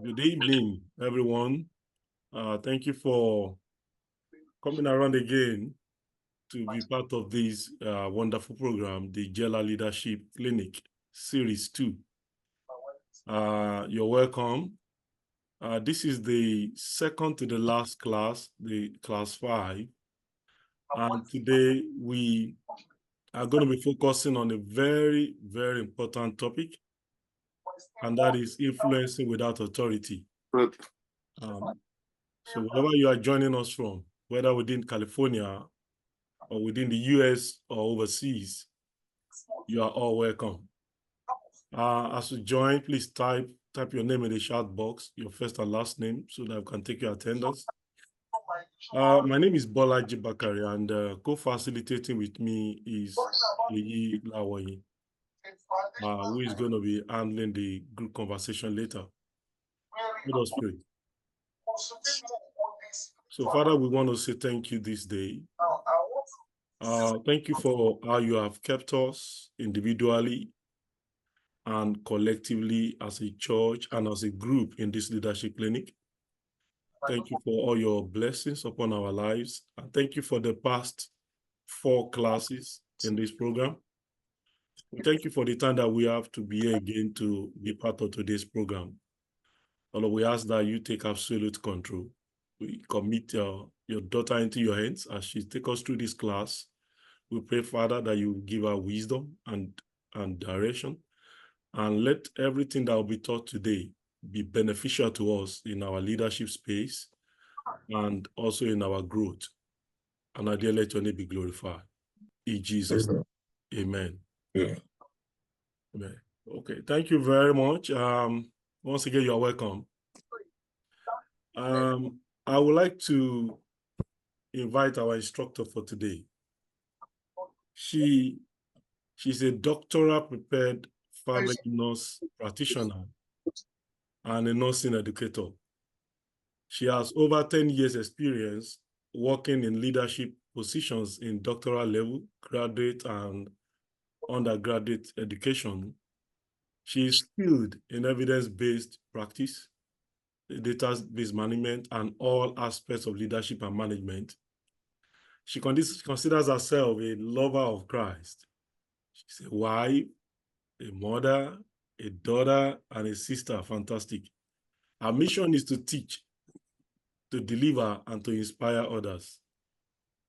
Good evening, everyone. Thank you for coming around again to be part of this wonderful program, the JELA Leadership Clinic Series 2. You're welcome. This is the second to the last class, the class 5. And today we are going to be focusing on a very, very important topic, and that is influencing without authority. So wherever you are joining us from, whether within California or within the US or overseas, you are all welcome. As you join, please type your name in the chat box, your first and last name, so that I can take your attendance. My name is Bolaji Bakari, and co-facilitating with me is Yi Lawayi, who is going to be handling the group conversation later. Let us pray. So, Father, we want to say thank you this day. Thank you for how you have kept us individually and collectively as a church and as a group in this leadership clinic. Thank you for all your blessings upon our lives. And thank you for the past 4 classes in this program. We thank you for the time that we have to be here again to be part of today's program. Lord, we ask that you take absolute control. We commit your daughter into your hands as she takes us through this class. We pray, Father, that you give her wisdom and direction, and let everything that will be taught today be beneficial to us in our leadership space and also in our growth. And I dare let your name be glorified. In Jesus' name, amen. Yeah. Amen. Okay, thank you very much. Once again, you are welcome. I would like to invite our instructor for today. She's a doctoral prepared family nurse practitioner and a nursing educator. She has over 10 years experience working in leadership positions in doctoral level, graduate and undergraduate education. She is skilled in evidence-based practice, data-based management, and all aspects of leadership and management. She considers herself a lover of Christ. She's a wife, a mother, a daughter, and a sister. Fantastic. Her mission is to teach, to deliver, and to inspire others.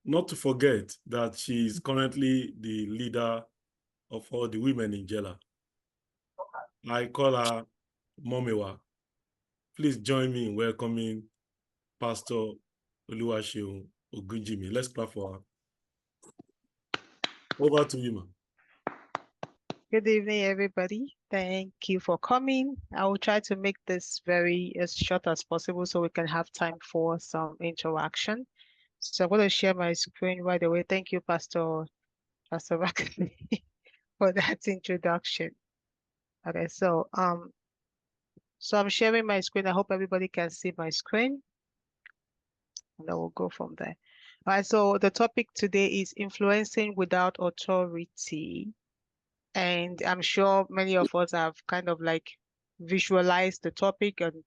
Not to forget that she is currently the leader of all the women in JELA. I call her Momewa. Please join me in welcoming Pastor Oluwaseun Ogunjimi. Let's clap for her. Over to you, ma'am. Good evening, everybody. Thank you for coming. I will try to make this as short as possible so we can have time for some interaction. So I'm going to share my screen right away. Thank you, Pastor Bakari, for that introduction. Okay, so I'm sharing my screen. I hope everybody can see my screen. And I will go from there. All right, so the topic today is influencing without authority. And I'm sure many of us have kind of like visualized the topic and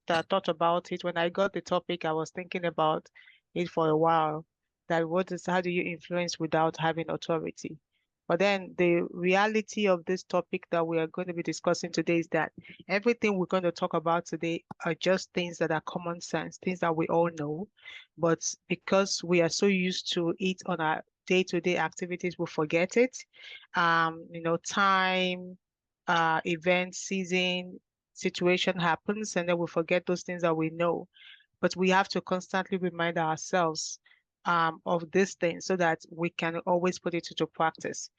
thought about it. When I got the topic, I was thinking about it for a while. That how do you influence without having authority? But then the reality of this topic that we are going to be discussing today is that everything we're going to talk about today are just things that are common sense, things that we all know. But because we are so used to it on our day-to-day activities, we forget it. Time, event, season, situation happens, and then we forget those things that we know. But we have to constantly remind ourselves of these things so that we can always put it into practice.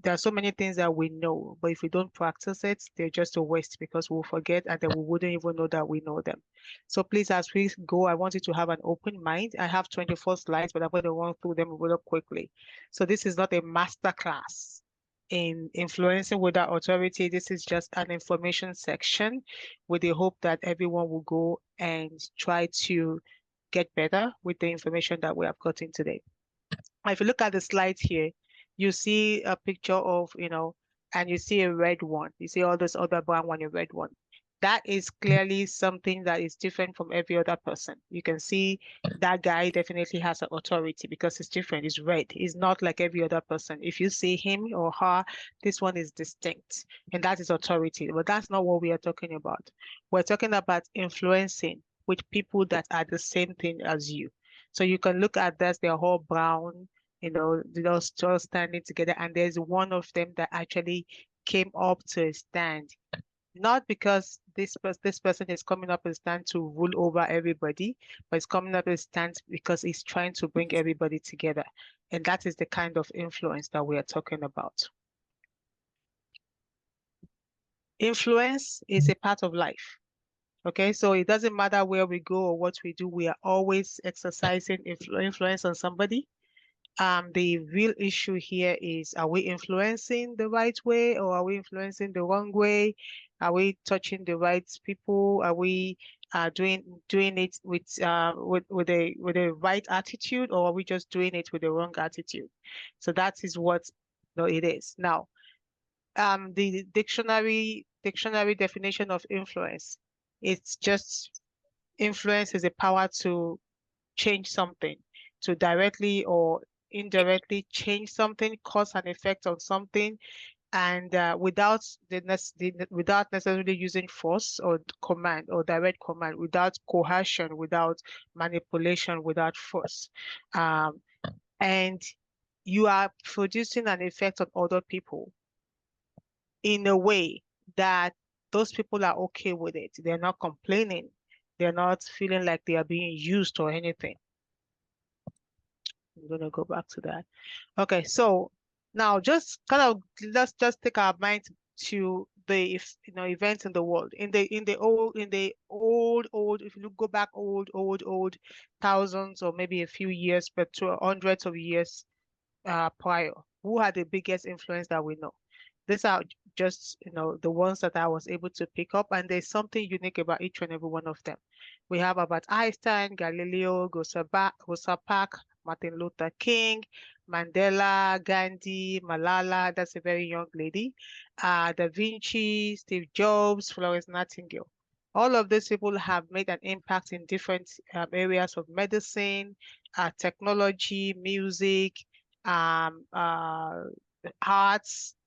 There are so many things that we know, but if we don't practice it, they're just a waste because we'll forget and then we wouldn't even know that we know them. So please, as we go, I want you to have an open mind. I have 24 slides, but I'm going to run through them really quickly. So this is not a master class in influencing without authority. This is just an information section with the hope that everyone will go and try to get better with the information that we have gotten today. If you look at the slides here, you see a picture of, and you see a red one. You see all this other brown one, a red one. that is clearly something that is different from every other person. You can see that guy definitely has an authority because it's different. It's red. It's not like every other person. If you see him or her, this one is distinct, and that is authority. But that's not what we are talking about. We're talking about influencing with people that are the same thing as you. So you can look at this, they're all brown, they're all standing together, and there's one of them that actually came up to a stand, not because this person is coming up and stand to rule over everybody, but it's coming up and stand because he's trying to bring everybody together. And that is the kind of influence that we are talking about. Influence is a part of life. Okay, so it doesn't matter where we go or what we do, we are always exercising influence on somebody. The real issue here is, are we influencing the right way or are we influencing the wrong way? Are we touching the right people? Are we doing it with a right attitude, or are we just doing it with the wrong attitude? So that is what it is. Now, the dictionary definition of influence, it's just influence is a power to change something, to directly or indirectly change something, cause an effect on something, and without without necessarily using force or command or direct command, without coercion, without manipulation, without force. And you are producing an effect on other people in a way that those people are okay with it. They're not complaining. They're not feeling like they are being used or anything. I'm gonna go back to that. Okay, so now just kind of let's just take our mind to the events in the world. In the old, if you go back old thousands or maybe a few years, but to hundreds of years prior, who had the biggest influence that we know? These are just the ones that I was able to pick up, and there's something unique about each and every one of them. We have about Einstein, Galileo, Rosa Parks, Martin Luther King, Mandela, Gandhi, Malala, that's a very young lady, Da Vinci, Steve Jobs, Florence Nightingale. All of these people have made an impact in different areas of medicine, technology, music, arts,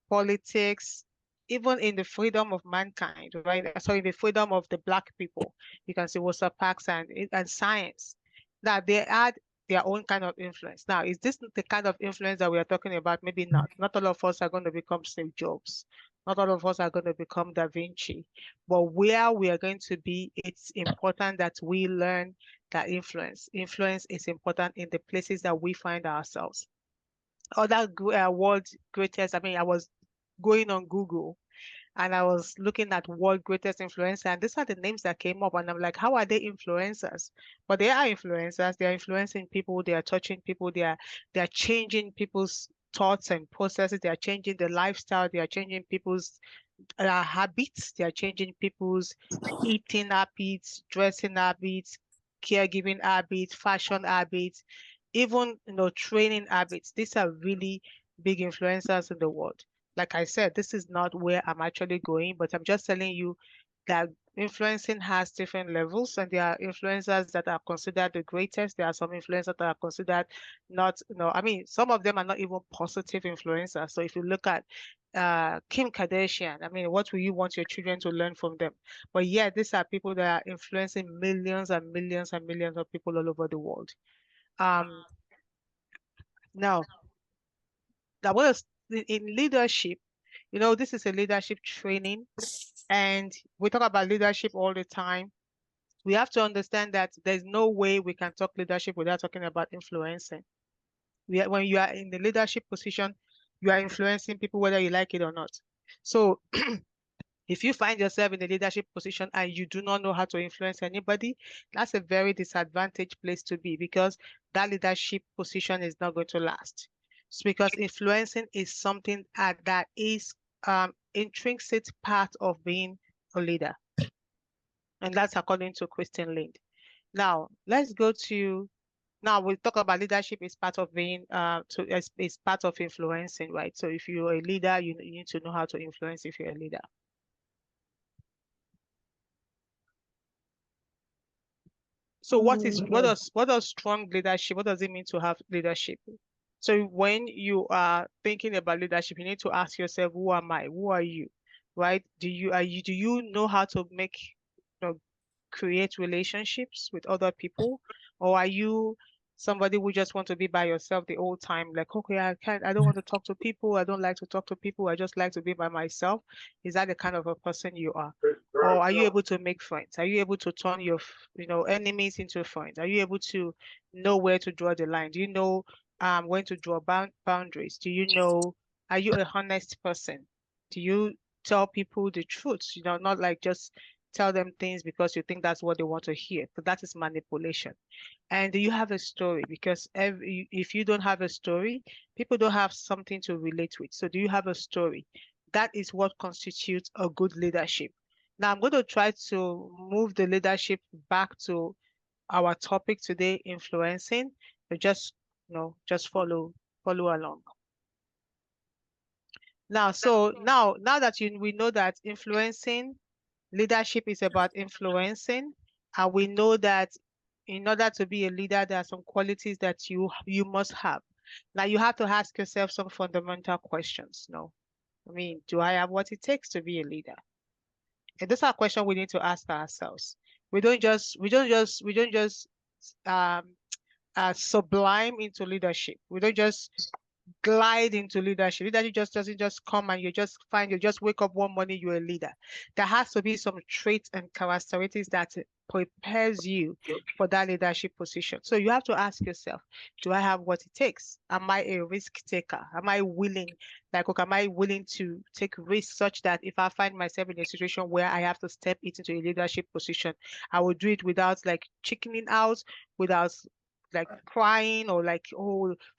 politics, even in the freedom of mankind, right? So in the freedom of the Black people, you can see Rosa Parks and science. Now they add their own kind of influence. Now, is this the kind of influence that we are talking about? Maybe not. Not all of us are going to become Steve Jobs. Not all of us are going to become Da Vinci. But where we are going to be, it's important that we learn that influence. Influence is important in the places that we find ourselves. Other world greatest, I was going on Google and I was looking at world greatest influencer, and these are the names that came up, and I'm like, how are they influencers? But they are influencers. They are influencing people. They are touching people. They are changing people's thoughts and processes. They are changing the lifestyle. They are changing people's habits. They are changing people's eating habits, dressing habits, caregiving habits, fashion habits, even training habits. These are really big influencers in the world. Like I said, this is not where I'm actually going, but I'm just telling you that influencing has different levels, and there are influencers that are considered the greatest. There are some influencers that are considered not, some of them are not even positive influencers. So if you look at Kim Kardashian, what will you want your children to learn from them? But yeah, these are people that are influencing millions and millions and millions of people all over the world. Now, that was in leadership. This is a leadership training, and we talk about leadership all the time. We have to understand that there's no way we can talk leadership without talking about influencing. When you are in the leadership position, you are influencing people whether you like it or not. So if you find yourself in a leadership position and you do not know how to influence anybody, that's a very disadvantaged place to be, because that leadership position is not going to last. It's because influencing is something that is intrinsic part of being a leader. And that's according to Christine Lind. Now, let's go to, now we'll talk about leadership is part of being, is part of influencing, right? So if you're a leader, you need to know how to influence if you're a leader. So what does strong leadership, what does it mean to have leadership? So when you are thinking about leadership, you need to ask yourself, who am I? Who are you? Right? Do you know how to make, create relationships with other people? Or are you somebody who just want to be by yourself the whole time? Like, okay, I don't want to talk to people. I don't like to talk to people. I just like to be by myself. Is that the kind of a person you are? Or are you able to make friends? Are you able to turn your, enemies into friends? Are you able to know where to draw the line? Do you know when to draw boundaries? Do you know, are you a honest person? Do you tell people the truth? Not like just tell them things because you think that's what they want to hear, but that is manipulation. And do you have a story? Because if you don't have a story, people don't have something to relate with. So do you have a story? That is what constitutes a good leadership. Now I'm going to try to move the leadership back to our topic today, influencing. So just follow along. Now, so now that we know that influencing leadership is about influencing, and we know that in order to be a leader, there are some qualities that you must have. Now you have to ask yourself some fundamental questions. No, I mean, do I have what it takes to be a leader? And those are questions we need to ask ourselves. We don't just um sublime into leadership. We don't just glide into leadership. Leadership just doesn't just come and you just wake up one morning, you're a leader. There has to be some traits and characteristics that prepares you for that leadership position. So you have to ask yourself, do I have what it takes? Am I a risk taker? Am I willing, am I willing to take risks such that if I find myself in a situation where I have to step into a leadership position, I will do it without chickening out, without crying or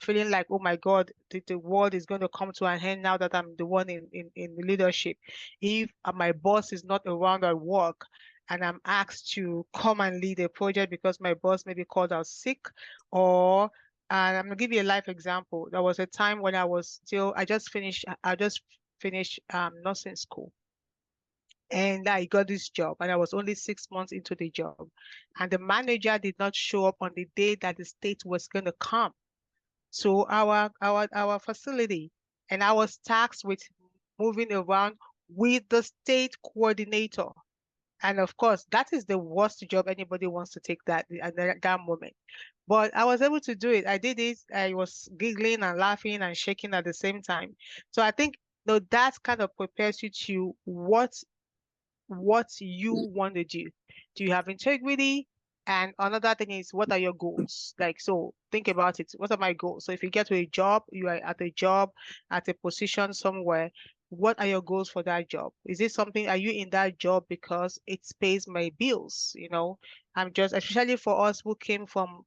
feeling like, oh my God, the world is going to come to an end now that I'm the one in the leadership. If my boss is not around at work and I'm asked to come and lead a project because my boss may be called out sick, and I'm gonna give you a life example. There was a time when I just finished nursing school. And I got this job, and I was only 6 months into the job. And the manager did not show up on the day that the state was going to come to our facility. And I was tasked with moving around with the state coordinator. And of course, that is the worst job anybody wants to take at that moment. But I was able to do it. I did it. I was giggling and laughing and shaking at the same time. So I think that kind of prepares you to what you want to do. Do you have integrity? And another thing is, what are your goals? So think about it. What are my goals? So if you get to a job, you are at a job, at a position somewhere, what are your goals for that job? Is it something, are you in that job because it pays my bills? Especially for us who came from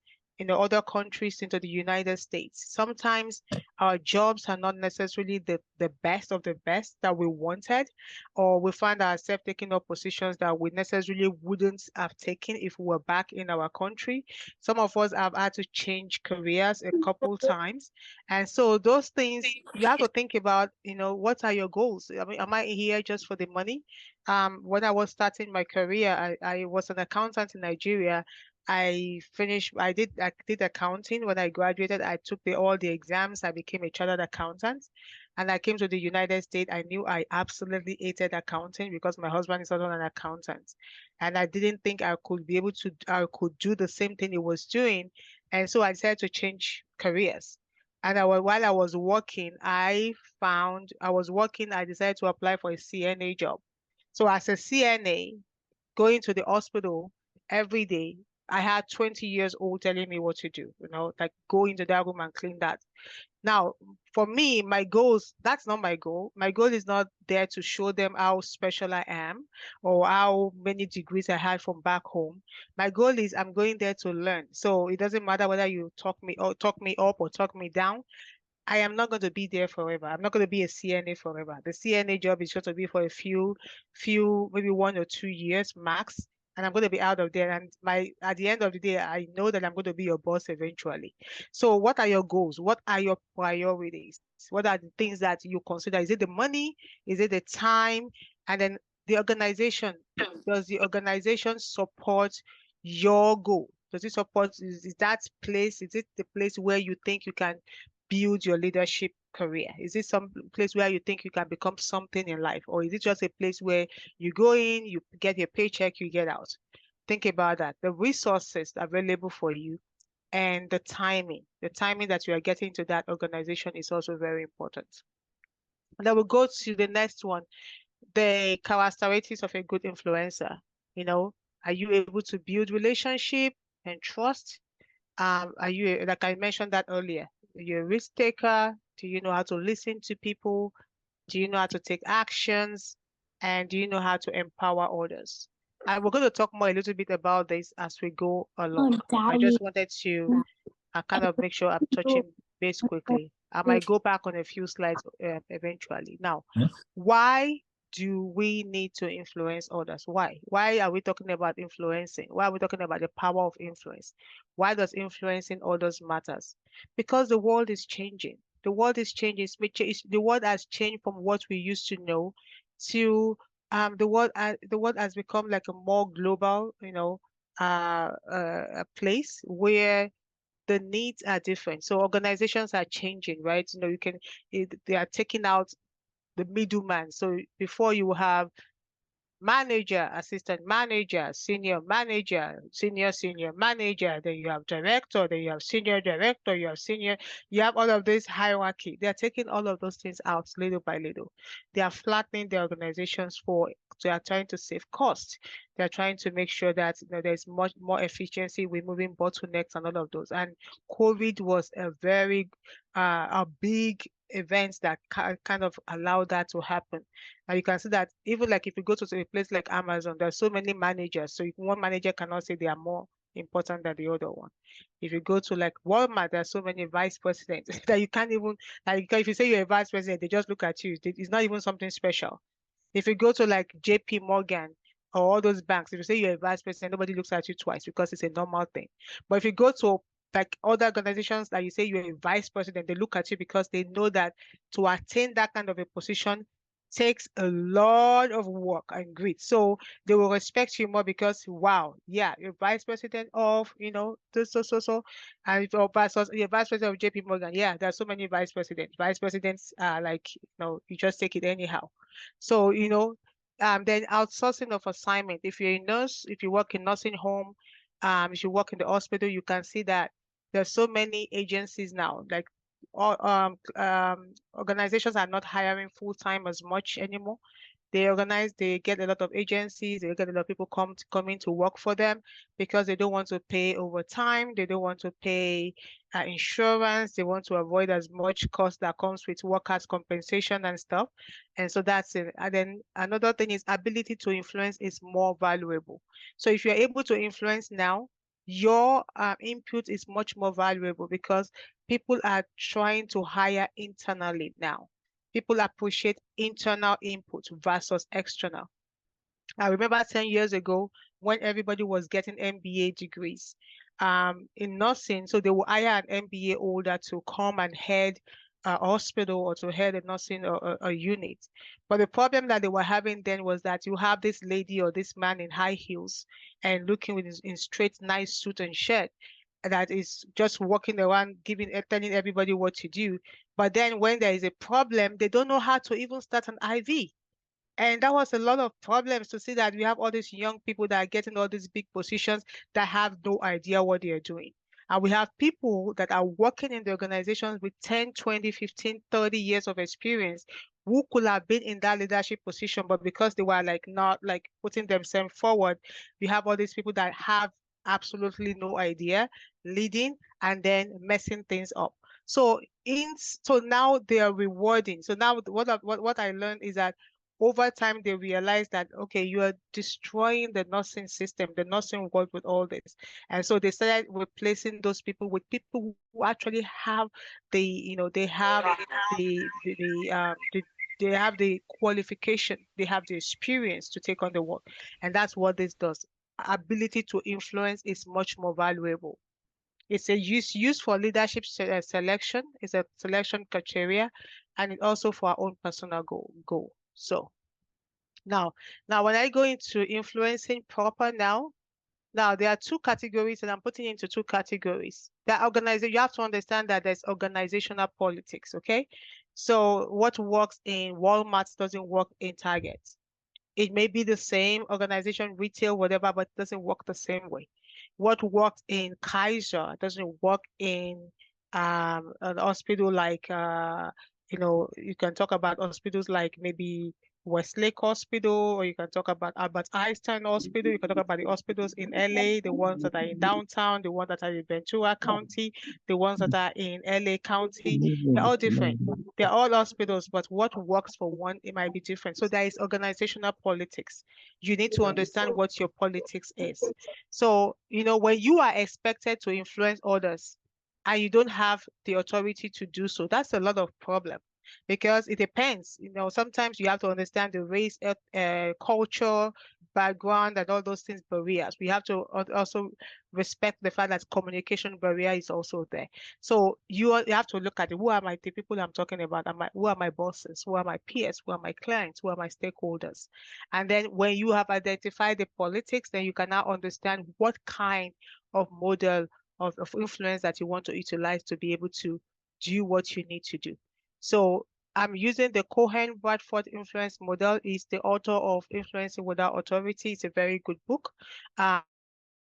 other countries into the United States. Sometimes our jobs are not necessarily the best of the best that we wanted, or we find ourselves taking up positions that we necessarily wouldn't have taken if we were back in our country. Some of us have had to change careers a couple times. And so those things you have to think about, what are your goals? I mean, am I here just for the money? When I was starting my career, I was an accountant in Nigeria. I did accounting. When I graduated, I took all the exams. I became a chartered accountant. And I came to the United States. I knew I absolutely hated accounting because my husband is also an accountant. And I didn't think I could do the same thing he was doing. And so I decided to change careers. And while I was working, I decided to apply for a CNA job. So as a CNA, going to the hospital every day, I had 20 years old telling me what to do, go into that room and clean that. Now, for me, that's not my goal. My goal is not there to show them how special I am or how many degrees I had from back home. My goal is I'm going there to learn. So it doesn't matter whether you talk me up or talk me down. I am not going to be there forever. I'm not going to be a CNA forever. The CNA job is going to be for a few, maybe 1 or 2 years max. And I'm going to be out of there. And at the end of the day, I know that I'm going to be your boss eventually. So what are your goals? What are your priorities? What are the things that you consider? Is it the money? Is it the time? And then the organization. Does the organization support your goal? Does it support, is that place, is it the place where you think you can build your leadership career? Is it some place where you think you can become something in life? Or is it just a place where you go in, you get your paycheck, you get out? Think about that. The resources available for you and the timing that you are getting to that organization is also very important. And then we'll go to the next one, the characteristics of a good influencer. You know, are you able to build relationship and trust? Are you, like I mentioned that earlier, are you a risk taker? Do you know how to listen to people? Do you know how to take actions? And do you know how to empower others? And we're going to talk more a little bit about this as we go along. I just wanted to kind of make sure I'm touching base quickly. I might go back on a few slides eventually. Now, why do we need to influence others? Why? Why are we talking about influencing? Why are we talking about the power of influence? Why does influencing others matters? Because the world is changing. The world is changing. The world has changed from what we used to know to the world has become like a more global, a place where the needs are different. So organizations are changing, right? They are taking out the middleman. So before you have manager, assistant manager, senior manager, senior manager, then you have director, then you have senior director, you have all of this hierarchy. They are taking all of those things out little by little. They are flattening the organizations they are trying to save cost. They're trying to make sure that there's much more efficiency, removing bottlenecks and all of those. And COVID was a big event that kind of allowed that to happen. And you can see that even like if you go to a place like Amazon, there's so many managers. So if one manager cannot say they are more important than the other one. If you go to like Walmart, there's so many vice presidents that you can't even, like, if you say you're a vice president, they just look at you. It's not even something special. If you go to like JP Morgan or all those banks, if you say you're a vice president, nobody looks at you twice because it's a normal thing. But if you go to like other organizations that you say you're a vice president, they look at you because they know that to attain that kind of a position takes a lot of work and grit. So they will respect you more because, wow, yeah, you're vice president of, this, so. And if you're vice president of JP Morgan, yeah, there are so many vice presidents. Vice presidents are like, you just take it anyhow. So, then outsourcing of assignment. If you're a nurse, if you work in nursing home, if you work in the hospital, you can see that there's so many agencies now, like organizations are not hiring full-time as much anymore. They get a lot of agencies, they get a lot of people coming to work for them because they don't want to pay overtime, they don't want to pay insurance, they want to avoid as much cost that comes with workers' compensation and stuff. And so that's it. And then another thing is ability to influence is more valuable. So if you're able to influence now, your input is much more valuable because people are trying to hire internally now. People appreciate internal input versus external. I remember 10 years ago when everybody was getting MBA degrees in nursing. So they will hire an MBA holder to come and head a hospital or to head a nursing a unit. But the problem that they were having then was that you have this lady or this man in high heels and looking in straight, nice suit and shirt that is just walking around telling everybody what to do. But then when there is a problem, they don't know how to even start an IV. And that was a lot of problems to see that we have all these young people that are getting all these big positions that have no idea what they are doing. And we have people that are working in the organizations with 10, 20, 15, 30 years of experience who could have been in that leadership position, but because they were like not like putting themselves forward, we have all these people that have absolutely no idea leading and then messing things up. So now they are rewarding. So now what I learned is that over time they realize that, okay, you are destroying the nursing system, the nursing world with all this. And so they started replacing those people with people who actually have they have they have the qualification, they have the experience to take on the work. And that's what this does. Ability to influence is much more valuable. It's a use for leadership selection. It's a selection criteria, and it also for our own personal goal. So now when I go into influencing proper now, Now, there are two categories, and I'm putting into two categories. You have to understand that there's organizational politics, okay? So what works in Walmart doesn't work in Target. It may be the same organization, retail, whatever, but it doesn't work the same way. What works in Kaiser doesn't work in an hospital like, you can talk about hospitals like maybe Westlake Hospital, or you can talk about Albert Einstein Hospital. You can talk about the hospitals in LA, the ones that are in downtown, the ones that are in Ventura County, the ones that are in LA County. They're all different. They're all hospitals, but what works for one, it might be different. So there is organizational politics. You need to understand what your politics is. So, when you are expected to influence others and you don't have the authority to do so, that's a lot of problem because it depends. Sometimes you have to understand the race, culture, background, and all those things, barriers. We have to also respect the fact that communication barrier is also there. So you have to look at it. Who are the people I'm talking about? Who are my bosses? Who are my peers? Who are my clients? Who are my stakeholders? And then when you have identified the politics, then you can now understand what kind of model of influence that you want to utilize to be able to do what you need to do. So I'm using the Cohen-Bradford influence model. Is the author of Influencing Without Authority. It's a very good book. But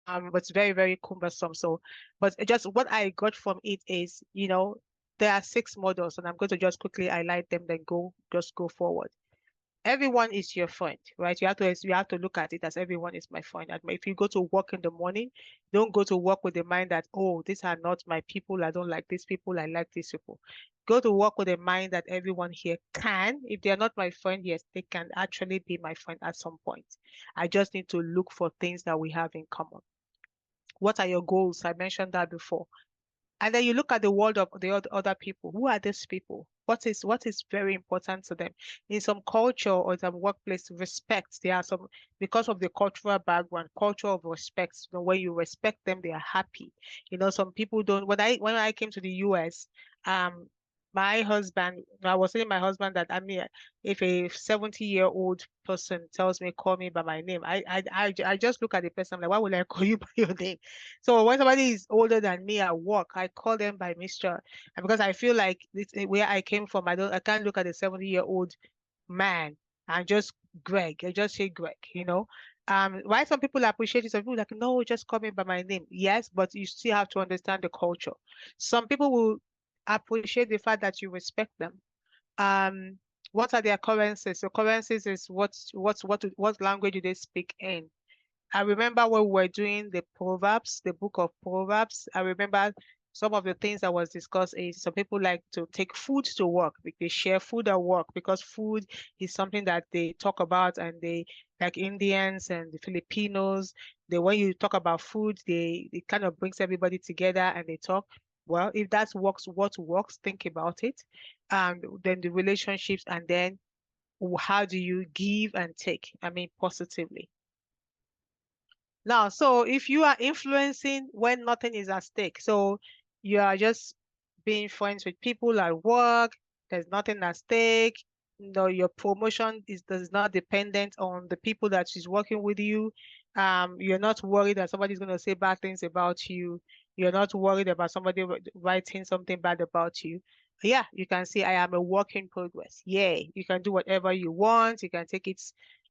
it's very, very cumbersome. So, but just what I got from it is, there are 6 models, and I'm going to just quickly highlight them, then just go forward. Everyone is your friend, right? You have to look at it as everyone is my friend. And if you go to work in the morning, don't go to work with the mind that, oh, these are not my people. I don't like these people. I like these people. Go to work with the mind that everyone here can. If they're not my friend, yes, they can actually be my friend at some point. I just need to look for things that we have in common. What are your goals? I mentioned that before. And then you look at the world of the other people. Who are these people? What is very important to them? In some culture or some workplace, respect. There are some, because of the cultural background, culture of respect. When you respect them, they are happy. Some people don't. When I came to the US, my husband, I was telling my husband that, if a 70-year-old person tells me, call me by my name, I just look at the person, I'm like, why would I call you by your name? So when somebody is older than me at work, I call them by Mr. And because I feel like where I came from, I can't look at a 70-year-old man and just Greg. I just say Greg, Why some people appreciate it, some people like, no, just call me by my name. Yes, but you still have to understand the culture. Some people will appreciate the fact that you respect them. What are their currencies? So currencies is what language do they speak in? I remember when we were doing the Proverbs, the book of Proverbs, I remember some of the things that was discussed is some people like to take food to work. They share food at work because food is something that they talk about, and they, like Indians and the Filipinos, when you talk about food, it kind of brings everybody together and they talk. Well, if that works, what works, think about it. Then the relationships, and then how do you give and take? Positively. Now, so if you are influencing when nothing is at stake, so you are just being friends with people at work, there's nothing at stake, your promotion is not dependent on the people that is working with you. You're not worried that somebody's going to say bad things about you. You're not worried about somebody writing something bad about you. Yeah, you can say, I am a work in progress. Yeah, you can do whatever you want. You can take it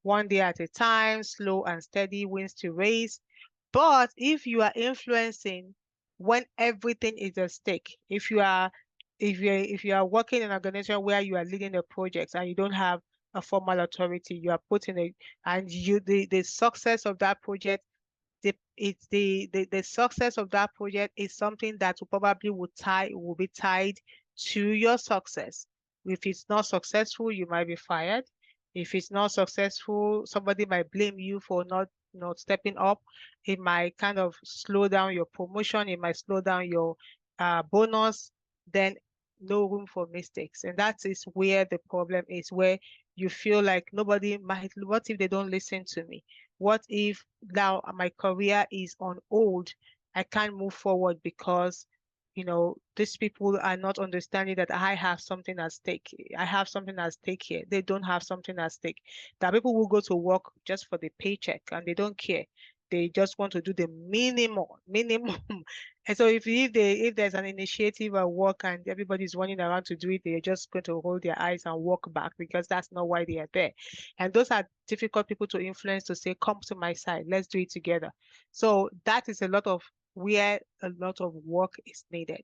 one day at a time, slow and steady wins the race. But if you are influencing when everything is at stake, if you are working in an organization where you are leading a project and you don't have a formal authority, you are putting the success of that project, the success of that project is something that will be tied to your success. If it's not successful, you might be fired. If it's not successful, somebody might blame you for not stepping up. It might kind of slow down your promotion. It might slow down your bonus. Then no room for mistakes. And that is where the problem is, where you feel like what if they don't listen to me? What if now my career is on hold? I can't move forward because these people are not understanding that I have something at stake. I have something at stake here. They don't have something at stake. There are people who go to work just for the paycheck and they don't care. they just want to do the minimum. And so if there's an initiative or work and everybody's running around to do it, they're just going to hold their eyes and walk back because that's not why they are there. And those are difficult people to influence to say, come to my side, let's do it together. So that is a lot of where a lot of work is needed.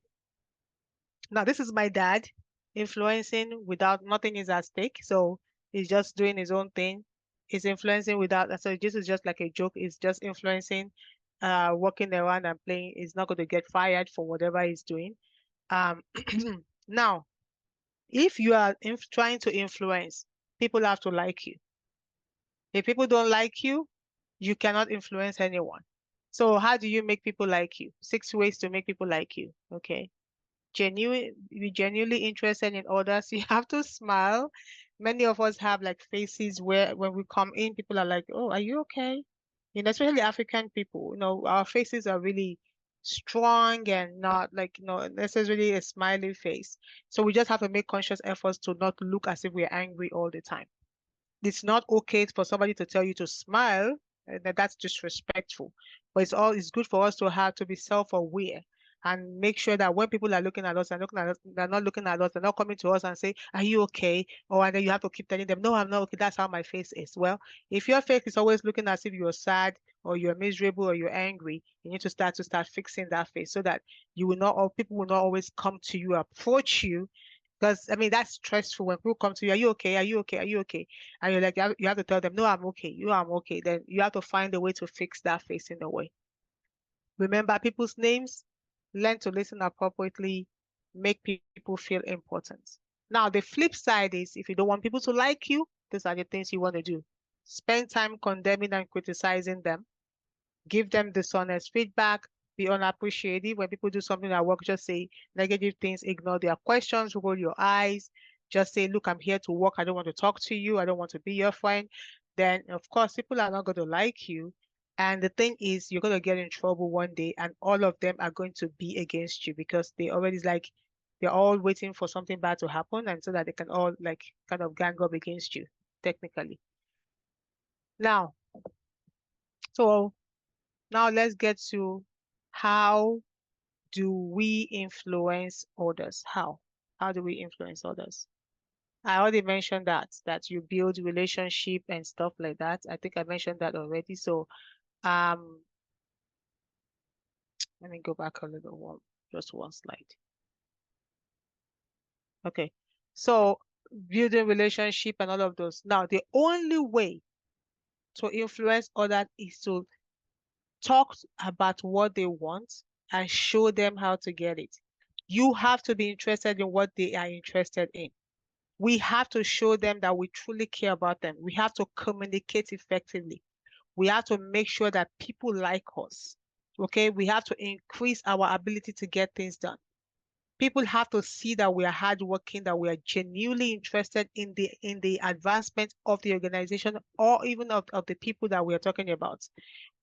Now, this is my dad influencing without nothing is at stake. So he's just doing his own thing. He's influencing without, so this is just like a joke. He's just influencing, walking around and playing. He's not going to get fired for whatever he's doing. Now, if you are trying to influence, people have to like you. If people don't like you, you cannot influence anyone. So how do you make people like you? 6 ways to make people like you. Okay. Be genuinely interested in others. You have to smile. Many of us have like faces where when we come in, people are like, "Oh, are you okay?" You know, especially African people. You know, our faces are really strong and not like, you know, necessarily a smiley face. So we just have to make conscious efforts to not look as if we're angry all the time. It's not okay for somebody to tell you to smile, that's disrespectful. But it's good for us to be self-aware and make sure that when people are looking at us and looking at us, they're not looking at us, they're not coming to us and say, "Are you okay?" Or and then you have to keep telling them, "No, I'm not okay. That's how my face is." Well, if your face is always looking as if you're sad or you're miserable or you're angry, you need to start fixing that face so that you will not, or people will not always come to you, approach you. Because I mean that's stressful when people come to you, "Are you okay? Are you okay? Are you okay?" And you're like, you have to tell them, "No, I'm okay. I'm okay." Then you have to find a way to fix that face in a way. Remember people's names, learn to listen appropriately, make people feel important. Now, the flip side is if you don't want people to like you, these are the things you want to do. Spend time condemning and criticizing them. Give them dishonest feedback. Be unappreciative. When people do something at work, just say negative things, ignore their questions, roll your eyes. Just say, "Look, I'm here to work. I don't want to talk to you. I don't want to be your friend." Then, of course, people are not going to like you. And the thing is, you're going to get in trouble one day, and all of them are going to be against you because they're all waiting for something bad to happen, and so that they can all like kind of gang up against you, technically. Now, so now let's get to how do we influence others? How? How do we influence others? I already mentioned that you build relationship and stuff like that. I think I mentioned that already. So let me go back a little one, just one slide. Okay. So building relationship and all of those. Now, the only way to influence others is to talk about what they want and show them how to get it. You have to be interested in what they are interested in. We have to show them that we truly care about them. We have to communicate effectively. We have to make sure that people like us. Okay, we have to increase our ability to get things done. People have to see that we are hardworking, that we are genuinely interested in the advancement of the organization or even of the people that we are talking about.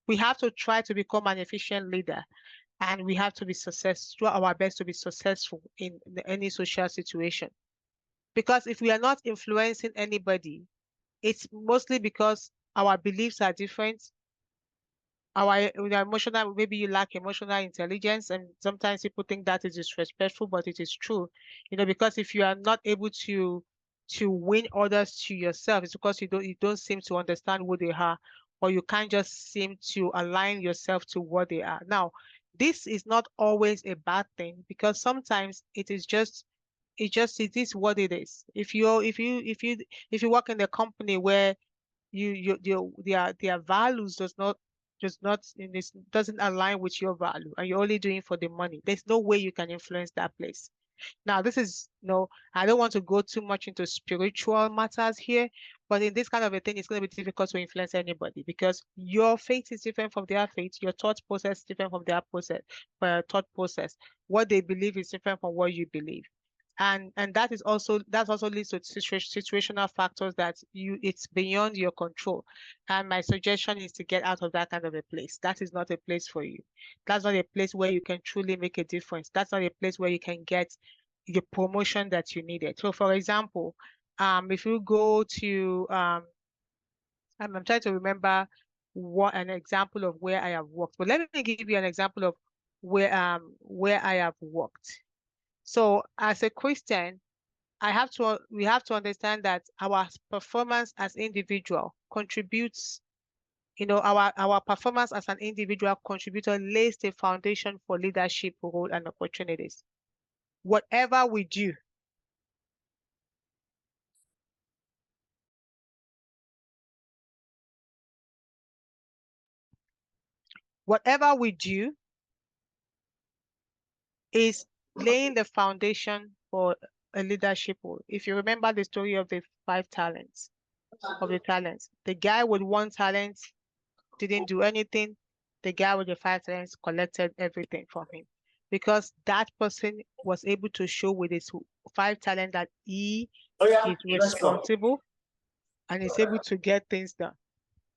We have to try to become an efficient leader, and we have to be do our best to be successful in any social situation. Because if we are not influencing anybody, it's mostly because our beliefs are different. Our emotional, maybe you lack emotional intelligence, and sometimes people think that is disrespectful, but it is true. You know, because if you are not able to win others to yourself, it's because you don't seem to understand who they are, or you can't just seem to align yourself to what they are. Now, this is not always a bad thing because sometimes it is what it is. If you work in a company where their values doesn't align with your value and you're only doing it for the money, there's no way you can influence that place. Now, this is no, I don't want to go too much into spiritual matters here, but in this kind of a thing, it's going to be difficult to influence anybody because your faith is different from their faith, your thought process is different from their thought process. What they believe is different from what you believe. And that also leads to situational factors that it's beyond your control. And my suggestion is to get out of that kind of a place. That is not a place for you. That's not a place where you can truly make a difference. That's not a place where you can get the promotion that you needed. So for example, if you go to I'm trying to remember what an example of where I have worked. But let me give you an example of where I have worked. So as a Christian, we have to understand that our performance as individual contributes, our performance as an individual contributor lays the foundation for leadership role and opportunities. Whatever we do, is laying the foundation for a leadership role. If you remember the story of the 5 talents, the guy with 1 talent didn't do anything. The guy with the 5 talents collected everything from him because that person was able to show with his 5 talent that he is responsible and is able to get things done.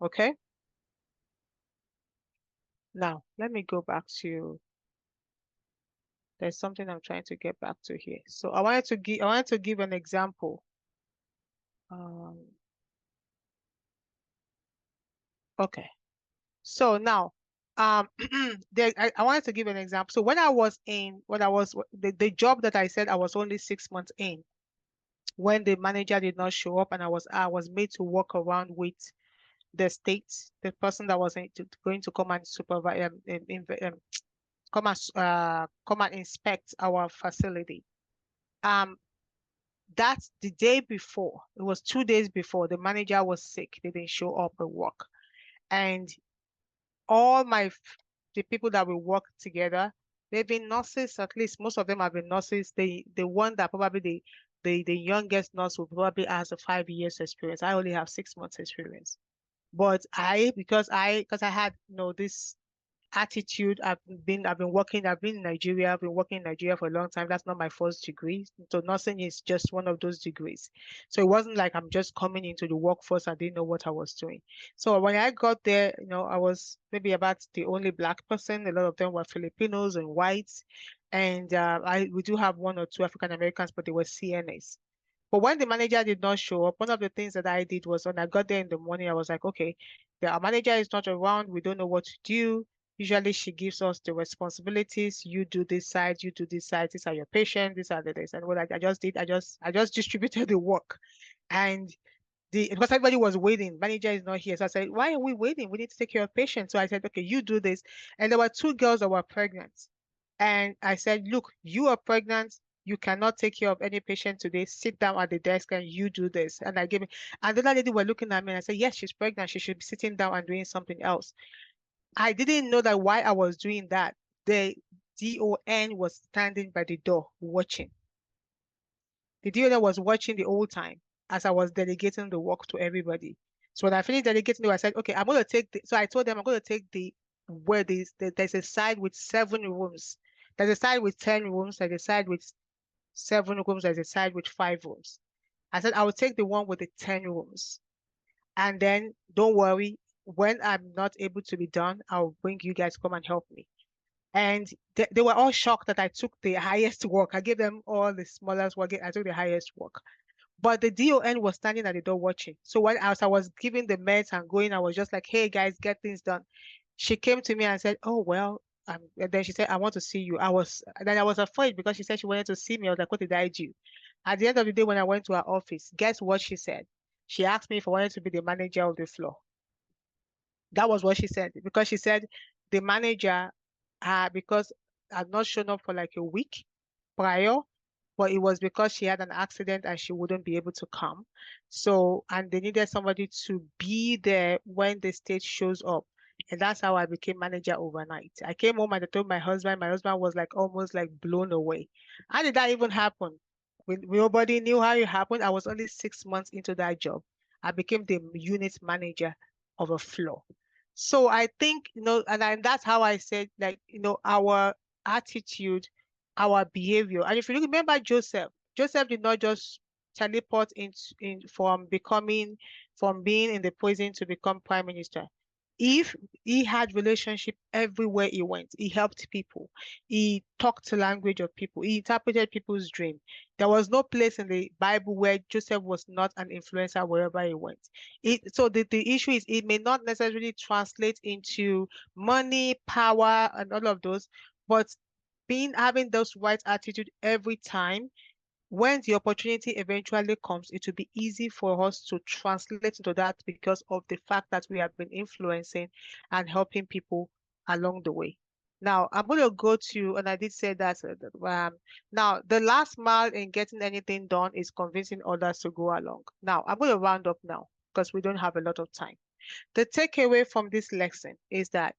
Okay. Now, let me go back to, there's something I'm trying to get back to here. So I wanted to give an example. Okay. So now, I wanted to give an example. So the job that I said I was only 6 months in, when the manager did not show up and I was made to walk around with the person that was going to come and supervise, come and inspect our facility. That's the day before. It was 2 days before. The manager was sick. They didn't show up at work, and all the people that we work together, they've been nurses. At least most of them have been nurses. The one that probably the youngest nurse will probably has a 5 years experience. I only have 6 months experience. But because I had, this attitude, I've been in Nigeria. I've been working in Nigeria for a long time. That's not my first degree. So nursing is just one of those degrees. So it wasn't like I'm just coming into the workforce. I didn't know what I was doing. So when I got there, I was maybe about the only Black person. A lot of them were Filipinos and whites. And we do have 1 or 2 African Americans, but they were CNAs. But when the manager did not show up, one of the things that I did was, when I got there in the morning, I was like, okay, our manager is not around. We don't know what to do. Usually she gives us the responsibilities. You do this side, you do this side. These are your patients. These are the days. And what I just did, I just distributed the work. And because everybody was waiting, manager is not here. So I said, why are we waiting? We need to take care of patients. So I said, okay, you do this. And there were 2 girls that were pregnant. And I said, look, you are pregnant. You cannot take care of any patient today. Sit down at the desk and you do this. And I gave it. And the other lady were looking at me and I said, yes, she's pregnant. She should be sitting down and doing something else. I didn't know that while I was doing that, the DON was standing by the door watching. The DON was watching the whole time as I was delegating the work to everybody. So when I finished delegating, I said, okay, I'm going to take so I told them I'm going to take where there's a side with 7 rooms. There's a side with 10 rooms. There's a side with 7 rooms. There's a side with 5 rooms. I said, I will take the one with the 10 rooms. And then don't worry, when I'm not able to be done, I'll bring you guys to come and help me. And they were all shocked that I took the highest work. I gave them all the smallest work. I took the highest work. But the DON was standing at the door watching. So as I was giving the meds and going, I was just like, hey guys, get things done. She came to me and said, oh, well, and then she said, I want to see you. I was afraid because she said she wanted to see me. I was like, what did I do? At the end of the day, when I went to her office, guess what she said? She asked me if I wanted to be the manager of the floor. That was what she said, because she said the manager, because had not shown up for like a week prior, but it was because she had an accident and she wouldn't be able to come. So, and they needed somebody to be there when the state shows up. And that's how I became manager overnight. I came home and I told my husband was like almost like blown away. How did that even happen? Nobody knew how it happened. I was only 6 months into that job. I became the unit manager of a floor. So I think, and that's how I said, like, our attitude, our behavior. And if you remember Joseph did not just teleport from being in the prison to become prime minister. If he had relationship everywhere he went, he helped people, he talked the language of people, he interpreted people's dream. There was no place in the Bible where Joseph was not an influencer wherever he went. So the issue is it may not necessarily translate into money, power, and all of those, but having those right attitude every time, when the opportunity eventually comes, it will be easy for us to translate into that because of the fact that we have been influencing and helping people along the way. Now, I'm going to go to, and I did say that, now the last mile in getting anything done is convincing others to go along. Now, I'm going to round up now because we don't have a lot of time. The takeaway from this lesson is that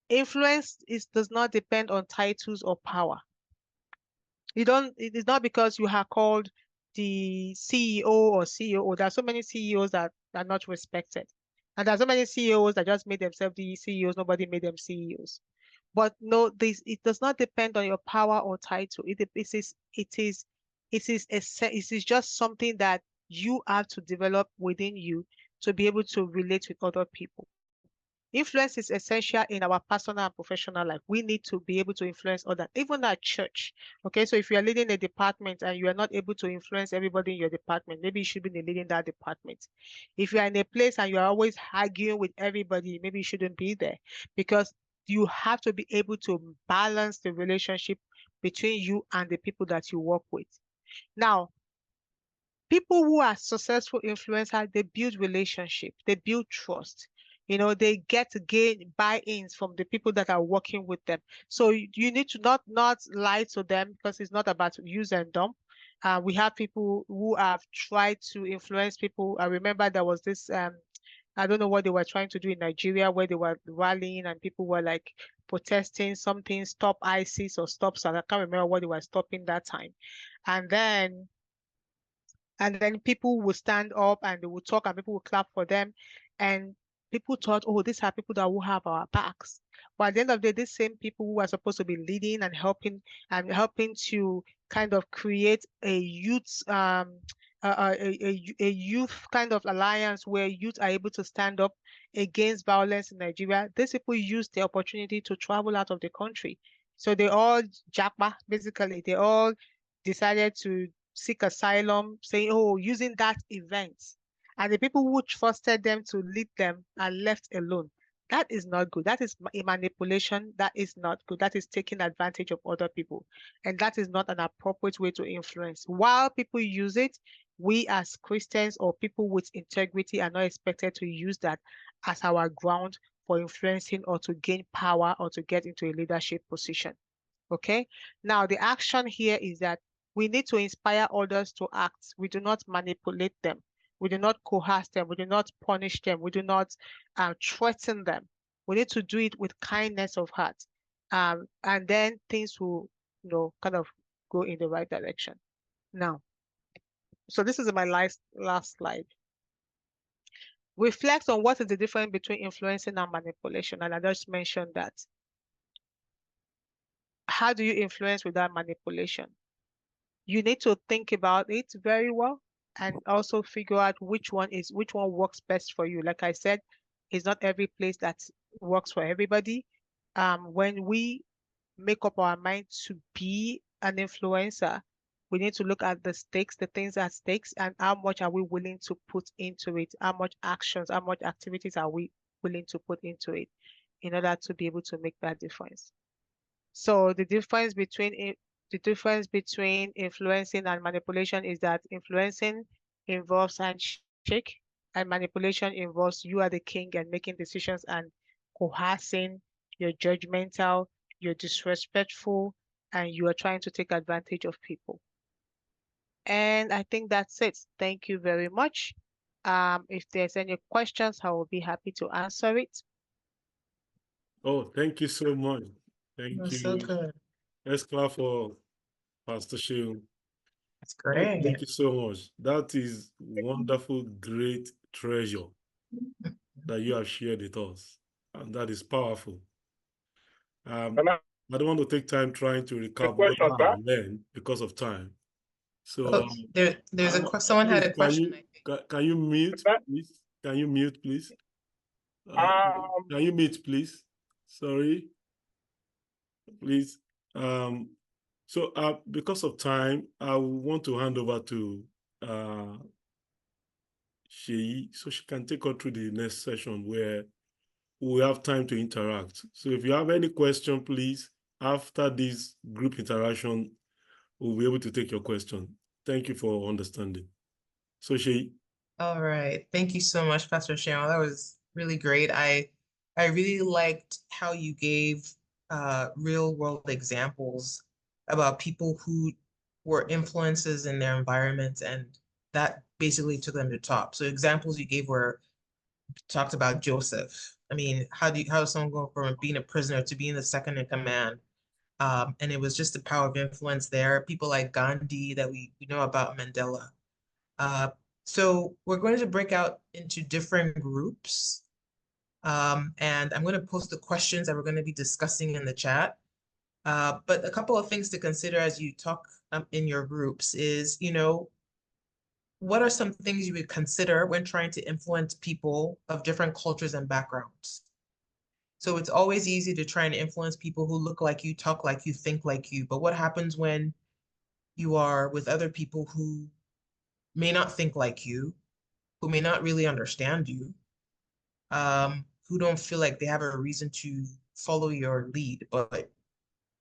influence does not depend on titles or power. It is not because you are called the CEO or CEO. There are so many CEOs that are not respected. And there are so many CEOs that just made themselves the CEOs. Nobody made them CEOs. But no, it does not depend on your power or title. It is just something that you have to develop within you to be able to relate with other people. Influence is essential in our personal and professional life. We need to be able to influence others, even at church. Okay, so if you are leading a department and you are not able to influence everybody in your department, maybe you should be leading that department. If you are in a place and you are always arguing with everybody, maybe you shouldn't be there, because you have to be able to balance the relationship between you and the people that you work with. Now, people who are successful influencers, they build relationship, they build trust. They get to gain buy-ins from the people that are working with them. So you need to not lie to them, because it's not about use and dump. We have people who have tried to influence people. I remember there was this, I don't know what they were trying to do in Nigeria, where they were rallying and people were like protesting something, stop ISIS or stop. So I can't remember what they were stopping that time. And then people will stand up and they will talk and people will clap for them. And people thought, oh, these are people that will have our backs. But at the end of the day, these same people who are supposed to be leading and helping to kind of create a youth a youth kind of alliance where youth are able to stand up against violence in Nigeria. These people use the opportunity to travel out of the country. So they all japa, basically. They all decided to seek asylum, saying, oh, using that event. And the people who trusted them to lead them are left alone. That is not good. That is a manipulation. That is not good. That is taking advantage of other people. And that is not an appropriate way to influence. While people use it, we as Christians or people with integrity are not expected to use that as our ground for influencing or to gain power or to get into a leadership position. Okay? Now, the action here is that we need to inspire others to act. We do not manipulate them. We do not coerce them. We do not punish them. We do not threaten them. We need to do it with kindness of heart. And then things will, kind of go in the right direction. Now, so this is my last slide. Reflect on what is the difference between influencing and manipulation. And I just mentioned that. How do you influence without manipulation? You need to think about it very well and also figure out which one works best for you. Like I said, it's not every place that works for everybody. When we make up our mind to be an influencer, we need to look at the stakes, the things at stakes, and how much are we willing to put into it? How much actions, how much activities are we willing to put into it in order to be able to make that difference? So the difference between influencing and manipulation is that influencing involves handshake and manipulation involves you are the king and making decisions and coercing, you're judgmental, you're disrespectful, and you are trying to take advantage of people. And I think that's it. Thank you very much. If there's any questions, I will be happy to answer it. Oh, thank you so much. Thank That's you. so good. Let's clap for Pastor Sheung. That's great. Thank you so much. That is wonderful, great treasure that you have shared with us. And that is powerful. I don't want to take time trying to recap what I have learned because of time. So there's someone had a question. Can you mute, please? Can you mute, please? Can you meet, please? Sorry, please. So because of time, I want to hand over to Sheyi so she can take us through the next session where we have time to interact. So if you have any question, please, after this group interaction, we'll be able to take your question. Thank you for understanding. So Sheyi. All right. Thank you so much, Pastor Sharon. That was really great. I really liked how you gave real world examples about people who were influences in their environment, and that basically took them to top. So examples you gave were talked about Joseph. I mean, how does someone go from being a prisoner to being the second in command? And it was just the power of influence there. People like Gandhi that we know about, Mandela. So we're going to break out into different groups. And I'm going to post the questions that we're going to be discussing in the chat. But a couple of things to consider as you talk in your groups is, what are some things you would consider when trying to influence people of different cultures and backgrounds? So it's always easy to try and influence people who look like you, talk like you, think like you. But what happens when you are with other people who may not think like you, who may not really understand you, who don't feel like they have a reason to follow your lead, but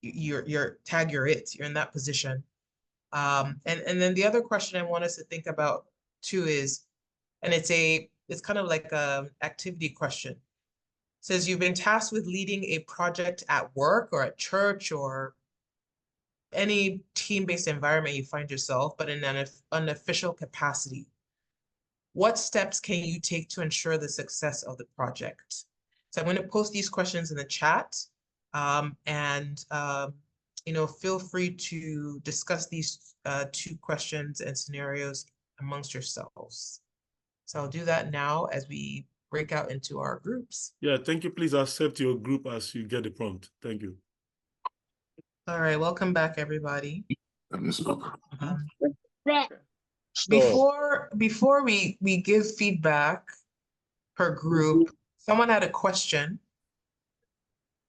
you're tag, you're it, you're in that position. And then the other question I want us to think about too is, and it's kind of like a activity question. It says you've been tasked with leading a project at work or at church or any team-based environment you find yourself, but in an unofficial capacity. What steps can you take to ensure the success of the project? So I'm going to post these questions in the chat, feel free to discuss these two questions and scenarios amongst yourselves. So I'll do that now as we break out into our groups. Yeah, thank you. Please accept your group as you get the prompt. Thank you. All right, welcome back, everybody. Before we give feedback per group, someone had a question.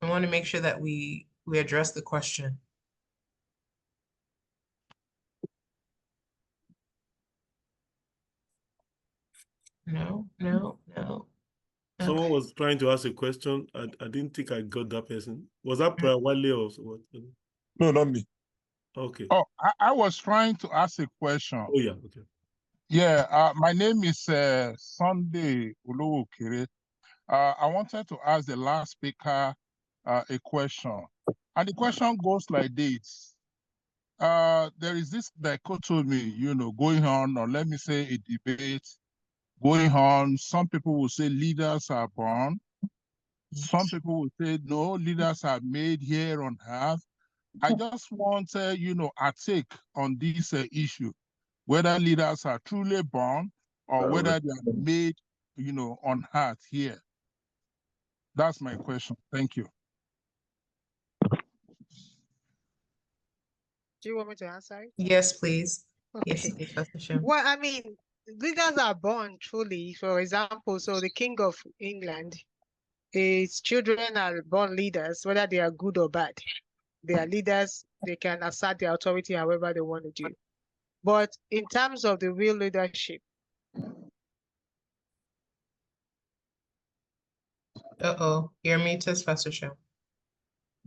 I want to make sure that we address the question. No. Someone was trying to ask a question. I didn't think I got that person. Was that Wale or what? No, not me. Okay. Oh, I was trying to ask a question. Oh, yeah. Okay. Yeah, my name is Sunday Uluwukere. I wanted to ask the last speaker a question. And the question goes like this. There is this dichotomy, going on, or let me say a debate going on. Some people will say leaders are born. Some people will say, no, leaders are made here on earth. I just want, a take on this issue, whether leaders are truly born or whether they are made, on earth here. That's my question. Thank you. Do you want me to answer it? Yes, please. Okay. Yes, please, Pastor Shem. Well, I mean, leaders are born truly. For example, so the King of England, his children are born leaders, whether they are good or bad. They are leaders. They can assert their authority however they want to do. But in terms of the real leadership, You're muted, Pastor Shem.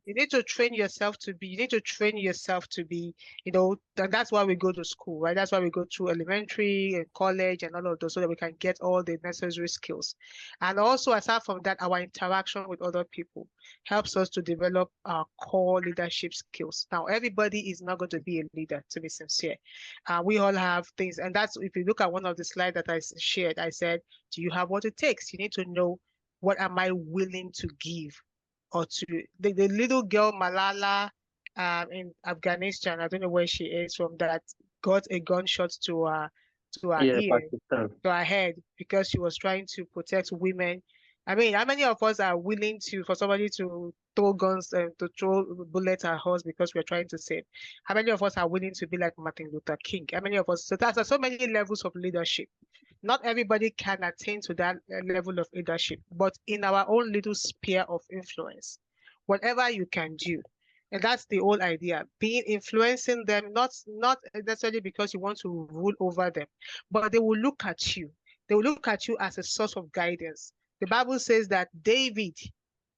you need to train yourself to be, and that's why we go to school, right? That's why we go to elementary and college and all of those so that we can get all the necessary skills. And also, aside from that, our interaction with other people helps us to develop our core leadership skills. Now, everybody is not going to be a leader, to be sincere. We all have things, and that's, if you look at one of the slides that I shared, I said, do you have what it takes? You need to know, what am I willing to give? Or to the little girl Malala in Afghanistan, I don't know where she is from, that got a gunshot to her ear, to her head, because she was trying to protect women. I mean, how many of us are willing for somebody to throw guns and to throw bullets at us because we're trying to save? How many of us are willing to be like Martin Luther King? How many of us? So that's so many levels of leadership. Not everybody can attain to that level of leadership, but in our own little sphere of influence, whatever you can do. And that's the whole idea, being influencing them, not necessarily because you want to rule over them, but they will look at you. They will look at you as a source of guidance. The Bible says that David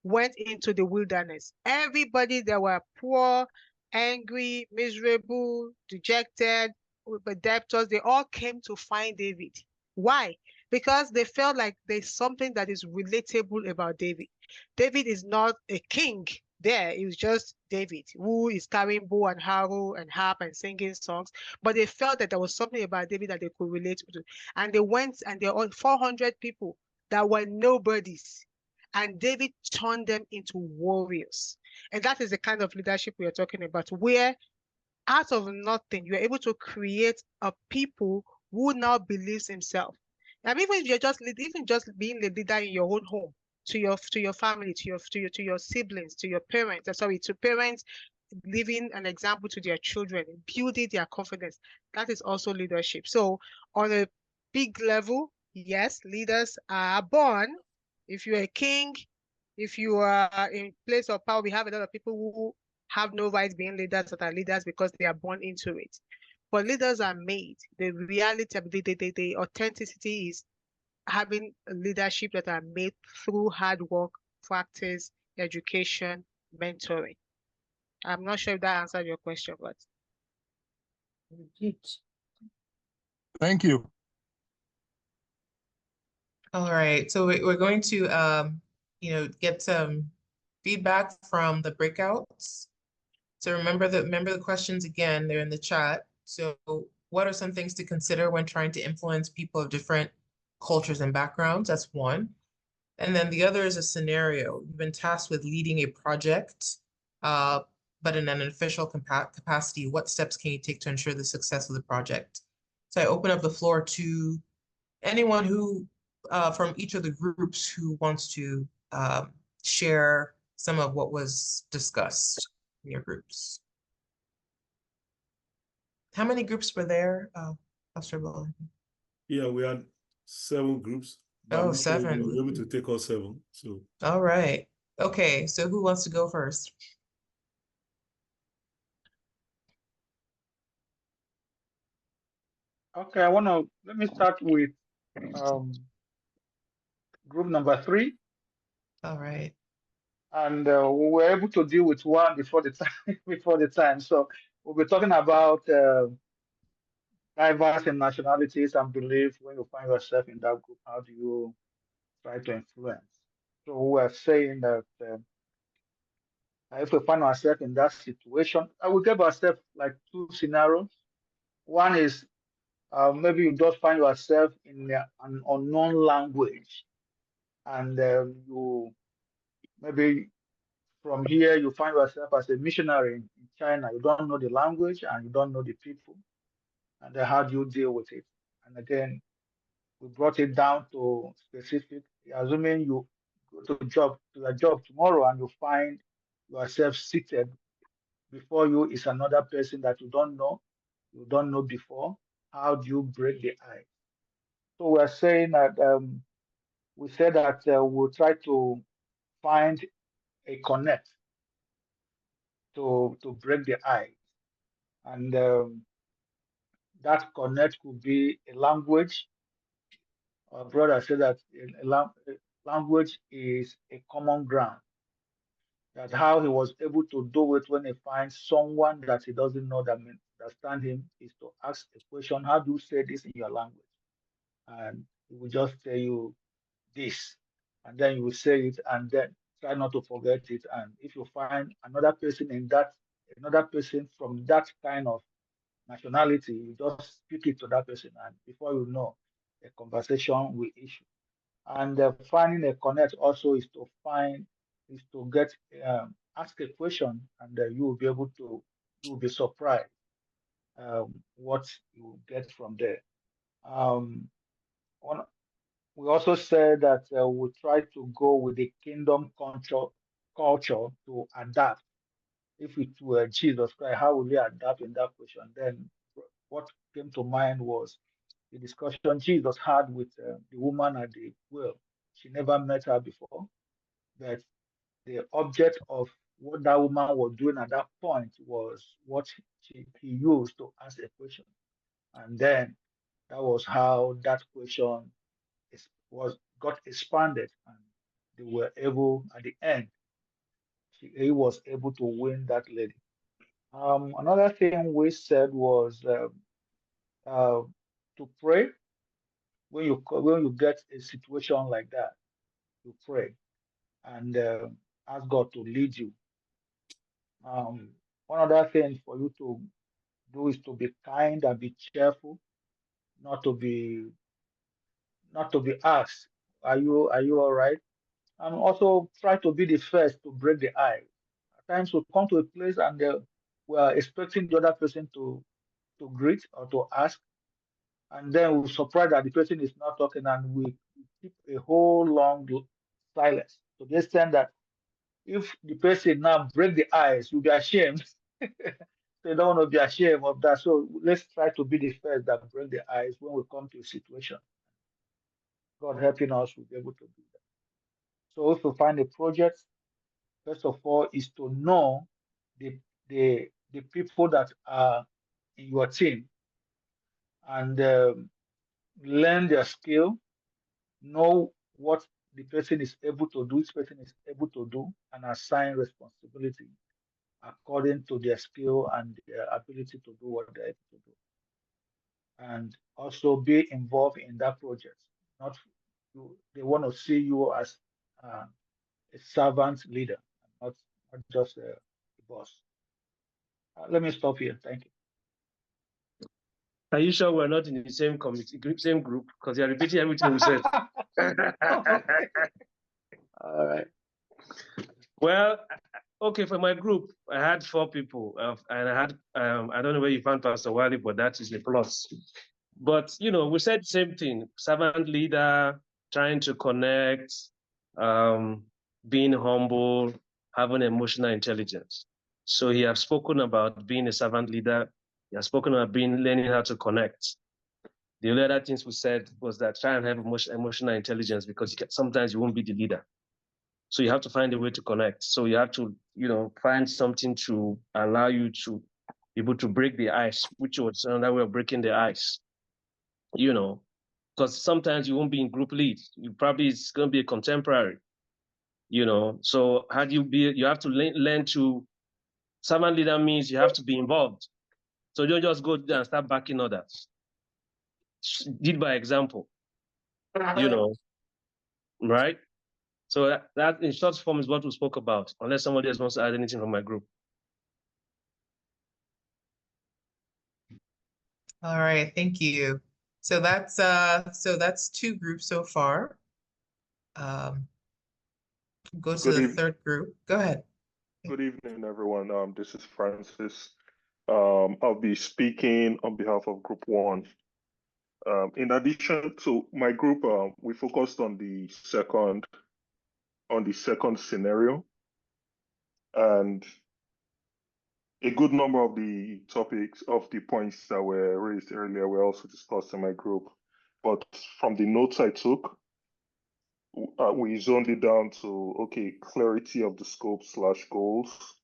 went into the wilderness. Everybody that were poor, angry, miserable, dejected, with debtors, they all came to find David. Why? Because they felt like there's something that is relatable about David. David is not a king there. It was just David, who is carrying bow and arrow and harp and singing songs. But they felt that there was something about David that they could relate to. And they went and there were 400 people that were nobodies. And David turned them into warriors. And that is the kind of leadership we are talking about, where out of nothing, you're able to create a people who now believes himself. And even if you're just being the leader in your own home, to your family, to your siblings, to your parents, to parents leaving an example to their children, building their confidence, that is also leadership. So on a big level, yes, leaders are born. If you're a king, if you are in place of power, we have a lot of people who have no right being leaders that are leaders because they are born into it. But leaders are made. The reality, the authenticity is having leadership that are made through hard work, practice, education, mentoring. I'm not sure if that answered your question, but. Thank you. All right, so we're going to, get some feedback from the breakouts. So remember the questions again, they're in the chat. So what are some things to consider when trying to influence people of different cultures and backgrounds? That's one. And then the other is a scenario. You've been tasked with leading a project, but in an official capacity. What steps can you take to ensure the success of the project? So I open up the floor to anyone who, from each of the groups, who wants to share some of what was discussed in your groups. How many groups were there, Pastor Bowen? Yeah, we had 7 groups. Oh, I'm not sure 7. we were able to take all 7. So All right. Okay, so who wants to go first? Okay, let me start with group number 3. All right. And we were able to deal with one before the time. So we'll be talking about diverse in nationalities and belief. When you find yourself in that group, how do you try to influence? So we're saying that if we find ourselves in that situation, I will give ourselves like 2 scenarios. One is maybe you just find yourself in an unknown language, and you maybe from here you find yourself as a missionary in China. You don't know the language and you don't know the people, and then how do you deal with it? And again, we brought it down to specific. Assuming you go to your job tomorrow and you find yourself seated before you is another person that you don't know before. How do you break the ice? So we're saying that we said that we'll try to find a connect to break the ice, and that connect could be a language. Our brother said that language is a common ground. That how he was able to do it when he finds someone that he doesn't know that understand him is to ask a question. How do you say this in your language? And he will just tell you this, and then you will say it, and then try not to forget it. And if you find another person from that kind of nationality, you just speak it to that person, and before you know, a conversation will issue. And finding a connect also is to get ask a question, and you will be surprised what you get from there. One, we also said that we try to go with the kingdom culture to adapt. If it were Jesus Christ, how will he adapt in that question? Then what came to mind was the discussion Jesus had with the woman at the well. She never met her before, but the object of what that woman was doing at that point was what he used to ask a question. And then that was how that question got expanded, and they were able, at the end, he was able to win that lady. Another thing we said was uh, to pray when you get a situation like that. You pray and ask God to lead you. One other thing for you to do is to be kind and be cheerful, not to be asked, are you all right? And also try to be the first to break the ice. At times we come to a place and we are expecting the other person to greet or to ask, and then we're surprised that the person is not talking, and we keep a whole long silence to the extent that if the person now break the ice, you'll be ashamed. They don't want to be ashamed of that. So let's try to be the first that break the ice when we come to a situation. God helping us, we'll be able to do that. So if you find a project, first of all, is to know the the people that are in your team and learn their skill, know what the person is able to do, each person is able to do, and assign responsibility according to their skill and their ability to do what they're able to do. And also be involved in that project. Not they want to see you as a servant leader, not just a boss. Let me stop here. Thank you. Are you sure we're not in the same committee, same group? Because you're repeating everything we said. All right. Well, okay, for my group, I had 4 people, and I had, I don't know where you found Pastor Wally, but that is a plus. But, you know, we said the same thing, servant leader, trying to connect, being humble, having emotional intelligence. So he has spoken about being a servant leader. He has spoken about learning how to connect. The other things we said was that try and have emotional intelligence, because sometimes you won't be the leader. So you have to find a way to connect. So you have to, you know, find something to allow you to be able to break the ice, which was another way of breaking the ice, you know, because sometimes you won't be in group lead. It's going to be a contemporary, you know. So how do you have to learn to, servant leader means you have to be involved. So don't just go there and start backing others. Lead by example, you know, right? So that in short form is what we spoke about, unless somebody else wants to add anything from my group. All right, thank you. So that's 2 groups so far. Go to the third group. Go ahead. Good evening, everyone. This is Francis. I'll be speaking on behalf of Group 1. In addition to my group, we focused on the second scenario, and a good number of the points that were raised earlier were also discussed in my group. But from the notes I took, we zoned it down to, okay, clarity of the scope/goals,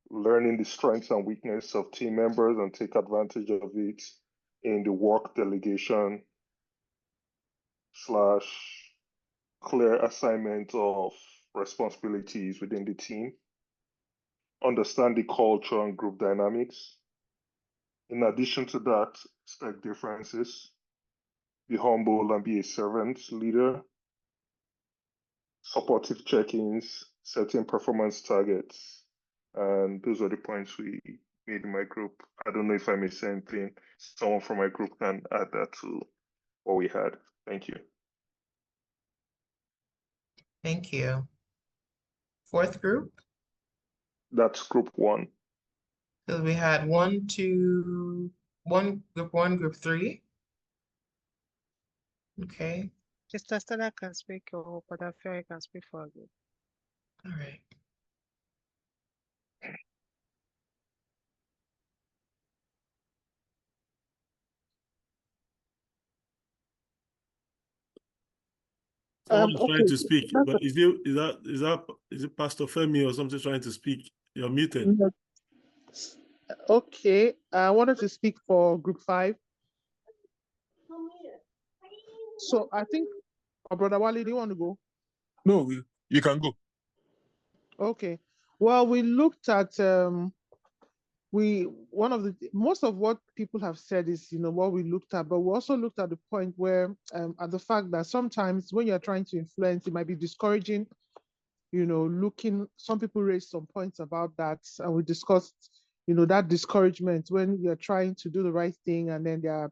learning the strengths and weaknesses of team members and take advantage of it in the work delegation / clear assignment of responsibilities within the team, understand the culture and group dynamics. In addition to that, respect differences, be humble and be a servant leader, supportive check-ins, setting performance targets. And those are the points we made in my group. I don't know if I missed anything. Someone from my group can add that to what we had. Thank you. Thank you. Fourth group? That's Group 1. So we had group 1, group 3. Okay, Sister Stella can speak, or Brother Ferry can speak for a group. all right. Someone is trying Okay. to speak, but is it Pastor Femi or something trying to speak? You're muted. Okay. I wanted to speak for group 5. So I think, Brother Wale, do you want to go? No, you can go. Okay. Well, we looked at most of what people have said is what we looked at, but we also looked at the point where at the fact that sometimes when you're trying to influence, it might be discouraging. Some people raised some points about that, and we discussed that discouragement when you're trying to do the right thing, and then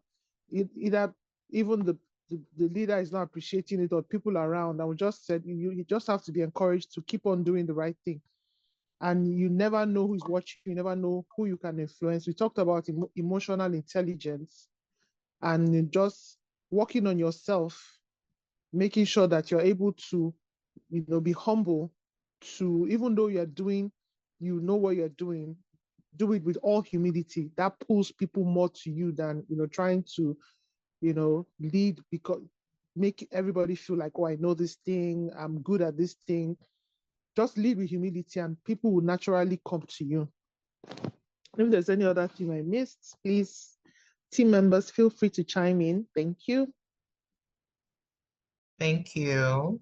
either even the leader is not appreciating it, or people around. And we just said you just have to be encouraged to keep on doing the right thing. And you never know who's watching, you never know who you can influence. We talked about emotional intelligence and just working on yourself, making sure that you're able to, be humble to, even though you're doing, what you're doing, do it with all humility. That pulls people more to you than, trying to, lead, because make everybody feel like, oh, I know this thing, I'm good at this thing. Just lead with humility and people will naturally come to you. If there's any other thing I missed, please, team members, feel free to chime in. Thank you. Thank you.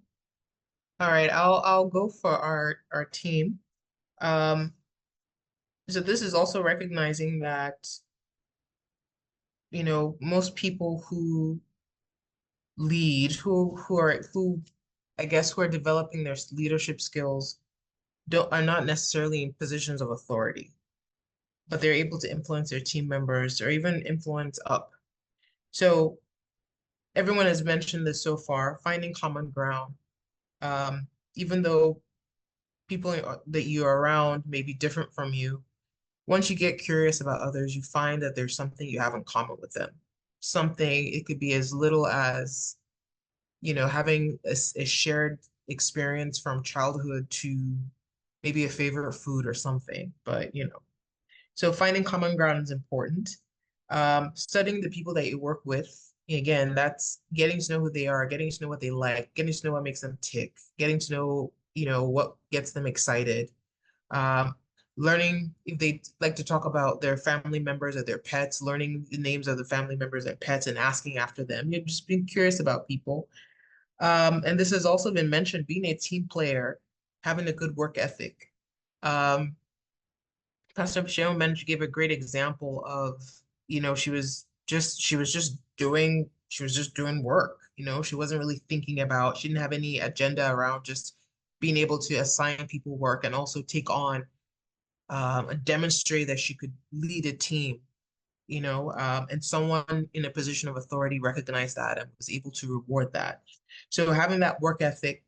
All right, I'll go for our team. So this is also recognizing that, most people who lead, who I guess who are developing their leadership skills are not necessarily in positions of authority, but they're able to influence their team members or even influence up. So everyone has mentioned this so far, finding common ground. Even though people that you're around may be different from you, once you get curious about others, you find that there's something you have in common with them. Something, it could be as little as, having a shared experience from childhood to maybe a favorite food or something, but so finding common ground is important. Studying the people that you work with, again, that's getting to know who they are, getting to know what they like, getting to know what makes them tick, getting to know, what gets them excited. Learning if they like to talk about their family members or their pets, learning the names of the family members and pets and asking after them. You're just being curious about people. And this has also been mentioned, being a team player, having a good work ethic. Pastor Sharon gave a great example of, she was just doing work. She wasn't really thinking about, she didn't have any agenda around just being able to assign people work and also take on and demonstrate that she could lead a team, and someone in a position of authority recognized that and was able to reward that. So having that work ethic,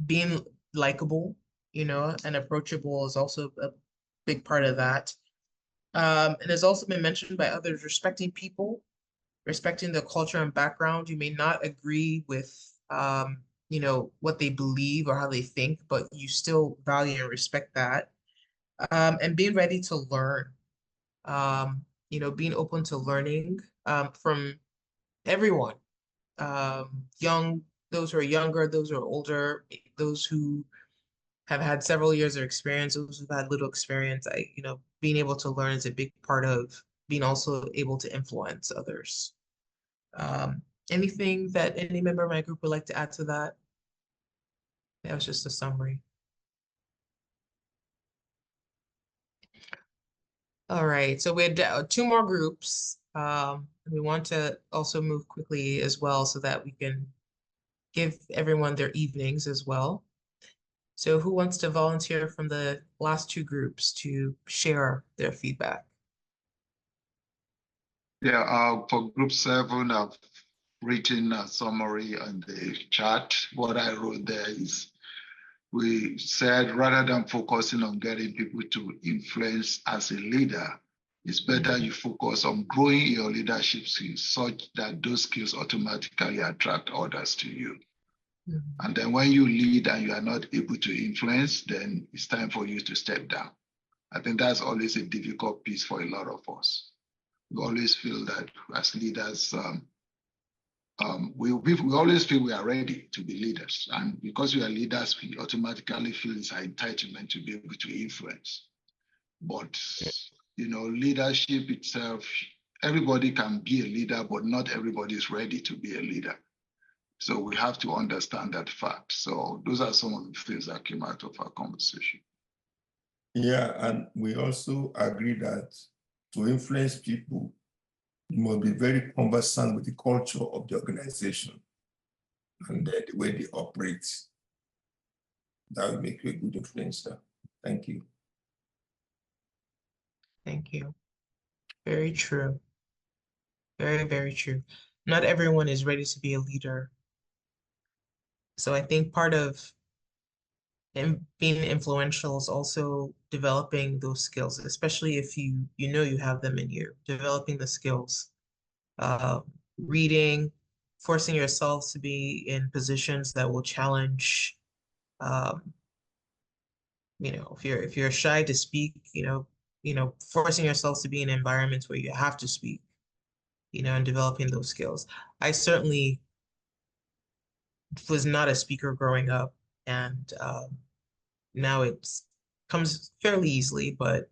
being likable, and approachable is also a big part of that. And has also been mentioned by others, respecting people, respecting the culture and background. You may not agree with, what they believe or how they think, but you still value and respect that. And being ready to learn, being open to learning from everyone, those who are younger, those who are older, those who have had several years of experience, those who've had little experience. Being able to learn is a big part of being also able to influence others. Anything that any member of my group would like to add to that? That was just a summary. All right, so we had 2 more groups. We want to also move quickly as well so that we can give everyone their evenings as well. So who wants to volunteer from the last 2 groups to share their feedback? Yeah, for group 7, I've written a summary on the chat. What I wrote there is, we said rather than focusing on getting people to influence as a leader, it's better you focus on growing your leadership skills such that those skills automatically attract others to you. And then when you lead and you are not able to influence, then it's time for you to step down. I think that's always a difficult piece for a lot of us. We always feel that as leaders, we always feel we are ready to be leaders. And because we are leaders, we automatically feel it's our entitlement to be able to influence. But, leadership itself, everybody can be a leader, but not everybody is ready to be a leader. So we have to understand that fact. So those are some of the things that came out of our conversation. Yeah, and we also agree that to influence people, you must be very conversant with the culture of the organization and the way they operate. That will make you a good influencer. Thank you. Thank you. Very true. Very, very true. Not everyone is ready to be a leader. So I think part of being influential is also developing those skills, especially if you know you have them in you, developing the skills, reading, forcing yourself to be in positions that will challenge, if you're shy to speak, forcing yourself to be in environments where you have to speak, and developing those skills. I certainly was not a speaker growing up, and now it comes fairly easily, but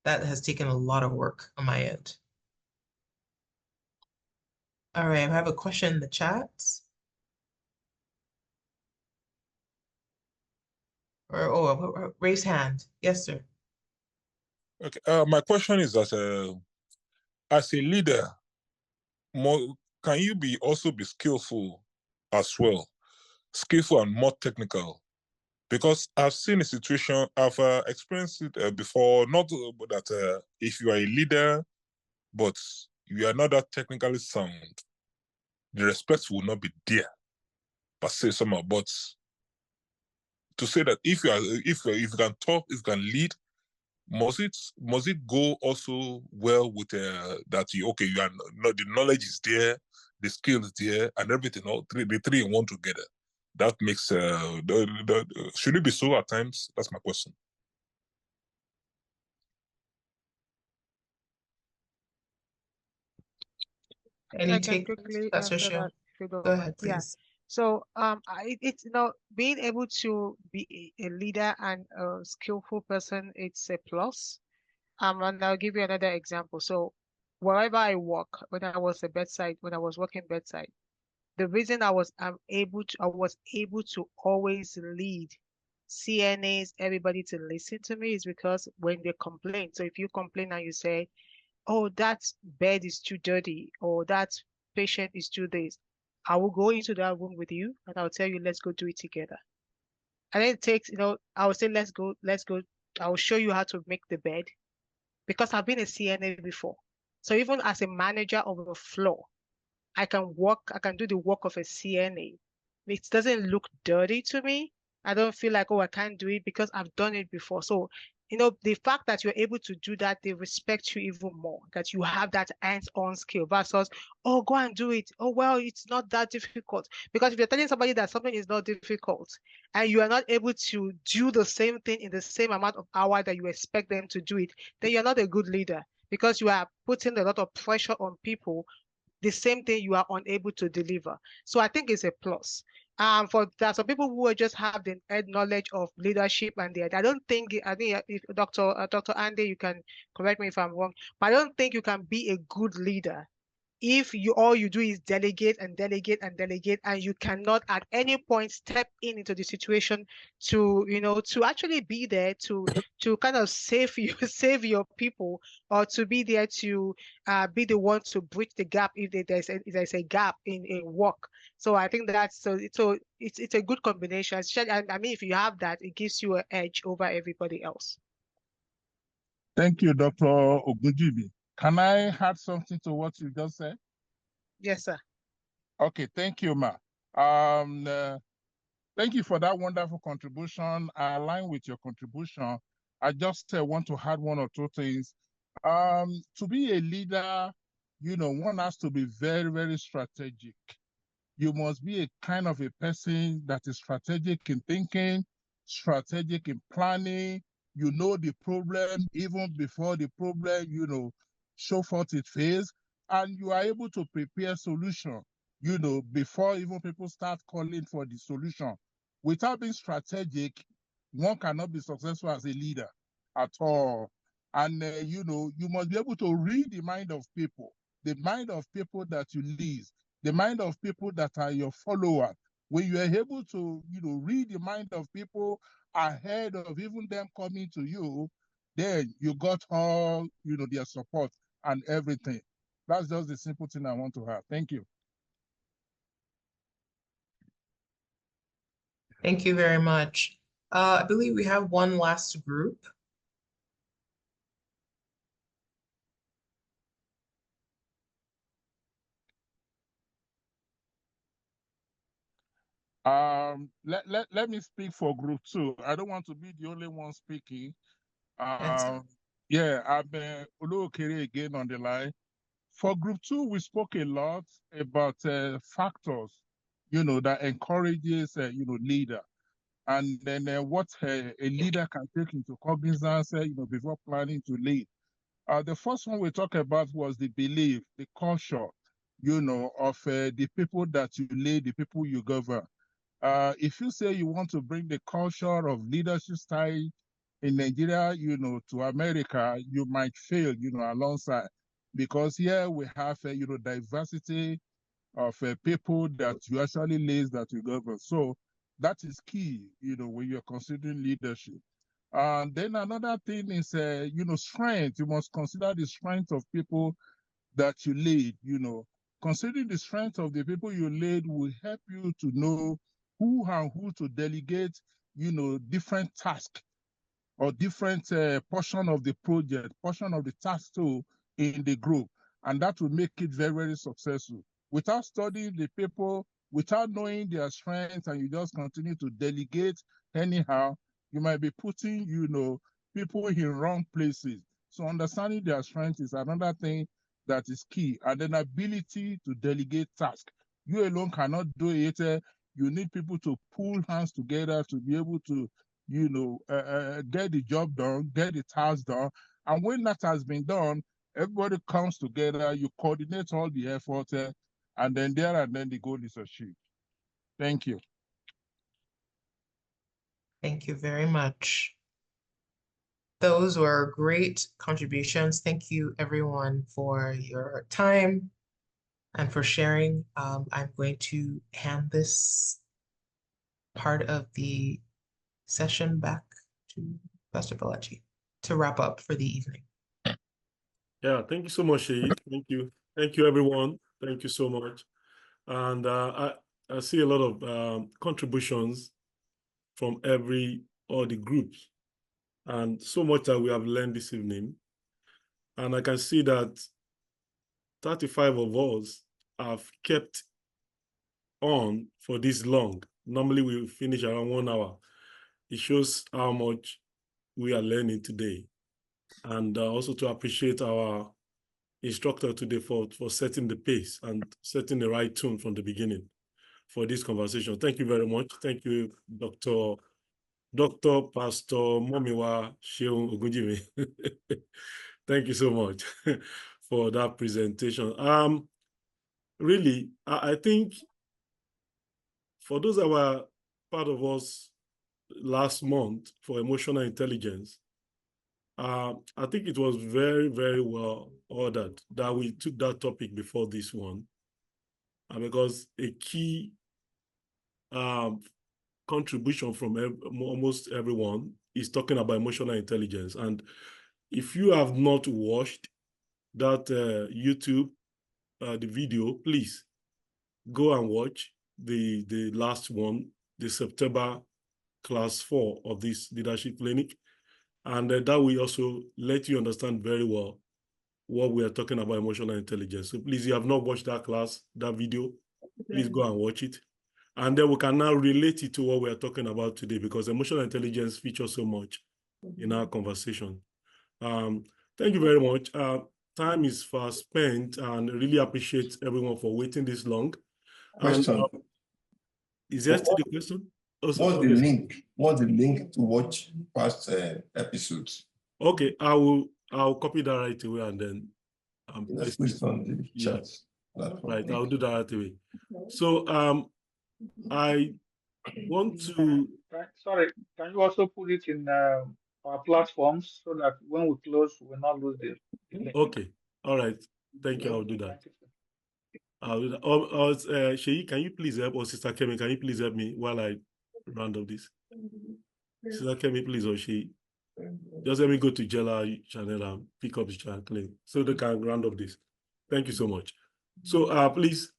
that has taken a lot of work on my end. All right, I have a question in the chat. Or raise hand. Yes, sir. Okay. My question is that as a leader, can you also be skillful as well? Skillful and more technical? Because I've seen a situation, I've experienced it before, not that if you are a leader, but you are not that technically sound, the respect will not be there, per se somehow. But to say that if you can talk, if you can lead, must it go also well with that you are not, the knowledge is there, the skill is there, and everything, the three in one together. That makes should it be so at times? That's my question. Any I can take, quickly Pastor answer Shea? that if you don't Go mind. ahead, Yeah. please. So it's being able to be a leader and a skillful person, it's a plus. And I'll give you another example. So wherever I work, when I was working bedside, the reason I was able to always lead CNAs, everybody to listen to me is because when they complain. So if you complain and you say, oh, that bed is too dirty, or that patient is too this, I will go into that room with you and I'll tell you, let's go do it together. And then it takes, I will say, let's go. I will show you how to make the bed because I've been a CNA before. So even as a manager of a floor, I can do the work of a CNA. It doesn't look dirty to me. I don't feel like, oh, I can't do it because I've done it before. So, the fact that you're able to do that, they respect you even more, that you have that hands-on skill versus, oh, go and do it. Oh, well, it's not that difficult. Because if you're telling somebody that something is not difficult and you are not able to do the same thing in the same amount of hour that you expect them to do it, then you're not a good leader because you are putting a lot of pressure on people, the same thing you are unable to deliver. So I think it's a plus. There are some people who just have the head knowledge of leadership, and I think if Dr. Andy, you can correct me if I'm wrong, but I don't think you can be a good leader if all you do is delegate and delegate and delegate, and you cannot at any point step into the situation to actually be there to kind of save your people, or to be there to be the one to bridge the gap if there's a gap in work. So I think it's a good combination. I mean, if you have that, it gives you an edge over everybody else. Thank you, Dr. Ogunjibi. Can I add something to what you just said? Yes, sir. Okay, thank you, Ma. Thank you for that wonderful contribution. I align with your contribution. I just want to add one or two things. To be a leader, one has to be very, very strategic. You must be a kind of a person that is strategic in thinking, strategic in planning. You know the problem even before the problem, show forth its face. and you are able to prepare solution, before even people start calling for the solution. Without being strategic, one cannot be successful as a leader at all. And, you must be able to read the mind of people that you lead, the mind of people that are your followers. When you are able to, read the mind of people ahead of even them coming to you, then you got all, their support and everything. That's just the simple thing I want to have. Thank you. Thank you very much. I believe we have one last group. Let me speak for group 2. I don't want to be the only one speaking. Yeah, I'm Uluokere again on the line. For group 2, we spoke a lot about factors, that encourages, leader. And then what a leader can take into cognizance, before planning to lead. The first one we talked about was the belief, the culture, of the people that you lead, the people you govern. If you say you want to bring the culture of leadership style in Nigeria, to America, you might fail, alongside, because here we have, diversity of people that you actually lead, that you govern. So that is key, when you're considering leadership. And then another thing is, strength. You must consider the strength of people that you lead, Considering the strength of the people you lead will help you to know who and who to delegate, different tasks or different portion of the project, portion of the task to in the group. And that will make it very, very successful. Without studying the people, without knowing their strengths, and you just continue to delegate anyhow, you might be putting, people in wrong places. So understanding their strengths is another thing that is key. And then ability to delegate tasks. You alone cannot do it. You need people to pull hands together to be able to, get the job done, get the task done. And when that has been done, everybody comes together, you coordinate all the effort, and then the goal is achieved. Thank you. Thank you very much. Those were great contributions. Thank you everyone for your time and for sharing. I'm going to hand this part of the session back to Pastor Balaji to wrap up for the evening. Yeah, thank you so much, Shahid. Thank you. Thank you, everyone. Thank you so much. And I see a lot of contributions from all the groups, and so much that we have learned this evening. And I can see that 35 of us have kept on for this long. Normally we finish around 1 hour. It shows how much we are learning today. And also to appreciate our instructor today for setting the pace and setting the right tone from the beginning for this conversation. Thank you very much. Thank you, Dr. Pastor Momiwa Sheung Ogunjimi. Thank you so much for that presentation. Really, I think for those that were part of us last month for emotional intelligence, I think it was very, very well ordered that we took that topic before this one, because a key contribution from almost everyone is talking about emotional intelligence. And if you have not watched that YouTube, the video, please go and watch the last one, the September class 4 of this leadership clinic. And that will also let you understand very well what we are talking about emotional intelligence. So please, if you have not watched that class, that video, please go and watch it. And then we can now relate it to what we are talking about today, because emotional intelligence features so much in our conversation. Thank you very much. Time is fast spent, and I really appreciate everyone for waiting this long. Question. And, is there still the question? Also, what's the link? What's the link to watch past episodes? Okay, I'll copy that right away, and then Let's put it on the chat. Right, I'll do that right away. So I want to. Sorry, can you also put it in our platforms so that when we close, we will not lose the link? Okay, all right. Thank you. I'll do that. I'll do that. Sheyi, can you please help, or Sister Kemi, can you please help me while I round up this? Sister Kemi, please, or Sheyi. Just let me go to JELA channel and pick up the channel so they can round up this. Thank you so much. So please,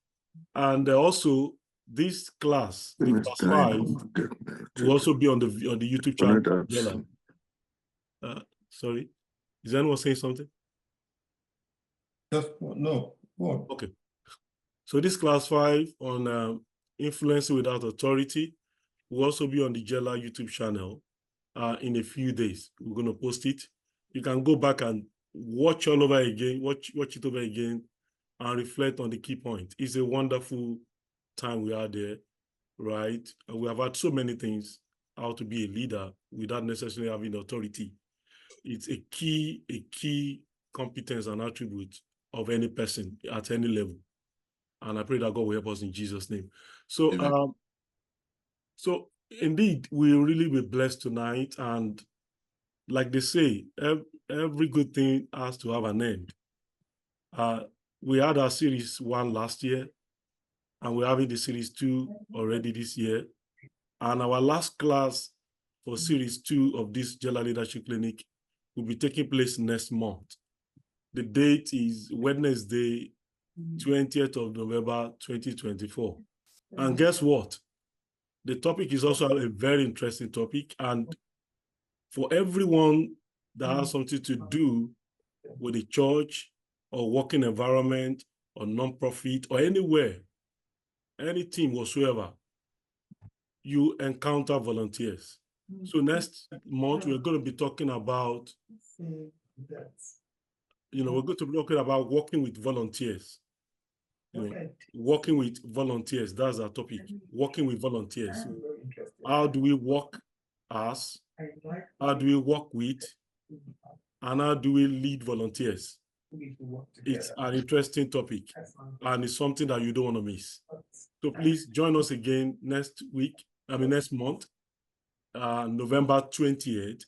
and also this class, the class 5, will also be on the YouTube channel. JELA. Sorry, is anyone saying something? No. Okay. So this class 5 on influencing without authority will also be on the JELA YouTube channel in a few days. We're going to post it. You can go back and watch all over again, watch it over again, and reflect on the key point. It's a wonderful time we are there, right? And we have had so many things, how to be a leader without necessarily having authority. It's a key competence and attribute of any person at any level. And I pray that God will help us in Jesus' name. So, so indeed, we really be blessed tonight. And like they say, every good thing has to have an end. We had our series 1 last year, and we're having the series 2 already this year. And our last class for series 2 of this JELA Leadership Clinic will be taking place next month. The date is Wednesday, 20th of November, 2024. And guess what? The topic is also a very interesting topic. And for everyone that has something to do with the church or working environment or non-profit or anywhere, any team whatsoever, you encounter volunteers. So next month, we're going to be talking about, we're going to be talking about working with volunteers. Working with volunteers, that's our topic, working with volunteers. How do we work as, how do we work with, and how do we lead volunteers? It's an interesting topic, and it's something that you don't want to miss. So please join us again next month, November 28th,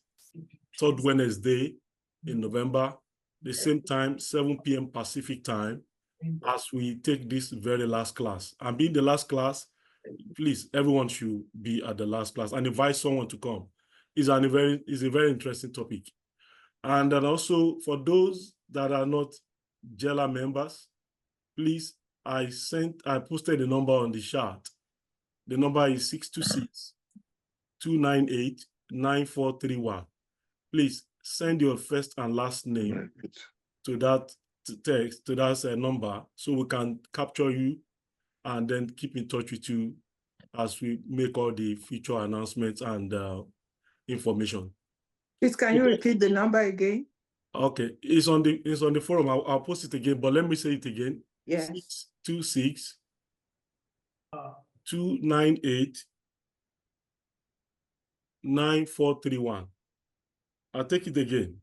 third Wednesday in November, the same time, 7 p.m. Pacific time, as we take this very last class. And being the last class, please, everyone should be at the last class and invite someone to come. It's a very interesting topic. And then also for those that are not JELA members, please, I posted the number on the chat. The number is 626-298-9431. Please send your first and last name to that text, to that number, so we can capture you and then keep in touch with you as we make all the future announcements and information. Please, can you repeat the number again? Okay, it's on the forum. I'll post it again, but let me say it again. Yes. 626-298-9431. I'll take it again.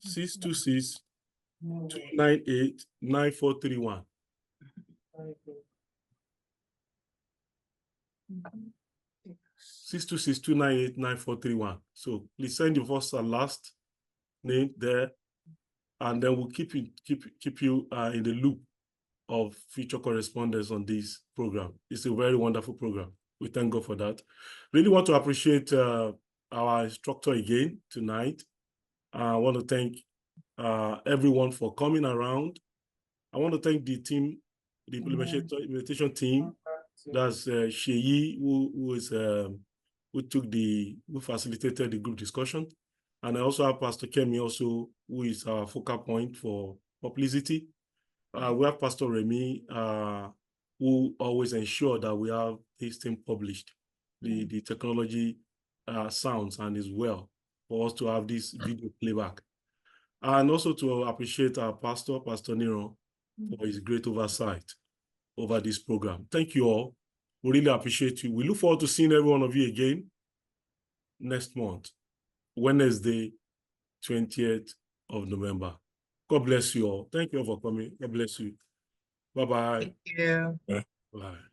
626-298-9431. 626-298-9431. So please send your first and last name there, and then we'll keep you in the loop of future correspondence on this program. It's a very wonderful program. We thank God for that. Really want to appreciate our instructor again tonight. I want to thank everyone for coming around. I want to thank the team, the implementation team. That's Sheyi, who facilitated the group discussion. And I also have Pastor Kemi also, who is our focal point for publicity. We have Pastor Remy, who always ensure that we have this thing published. The technology sounds and is well for us to have this video playback. And also to appreciate our pastor, Pastor Nero, for his great oversight over this program. Thank you all. We really appreciate you. We look forward to seeing every one of you again next month, Wednesday, 20th of November. God bless you all. Thank you all for coming. God bless you. Bye-bye. Thank you. Yeah. Bye.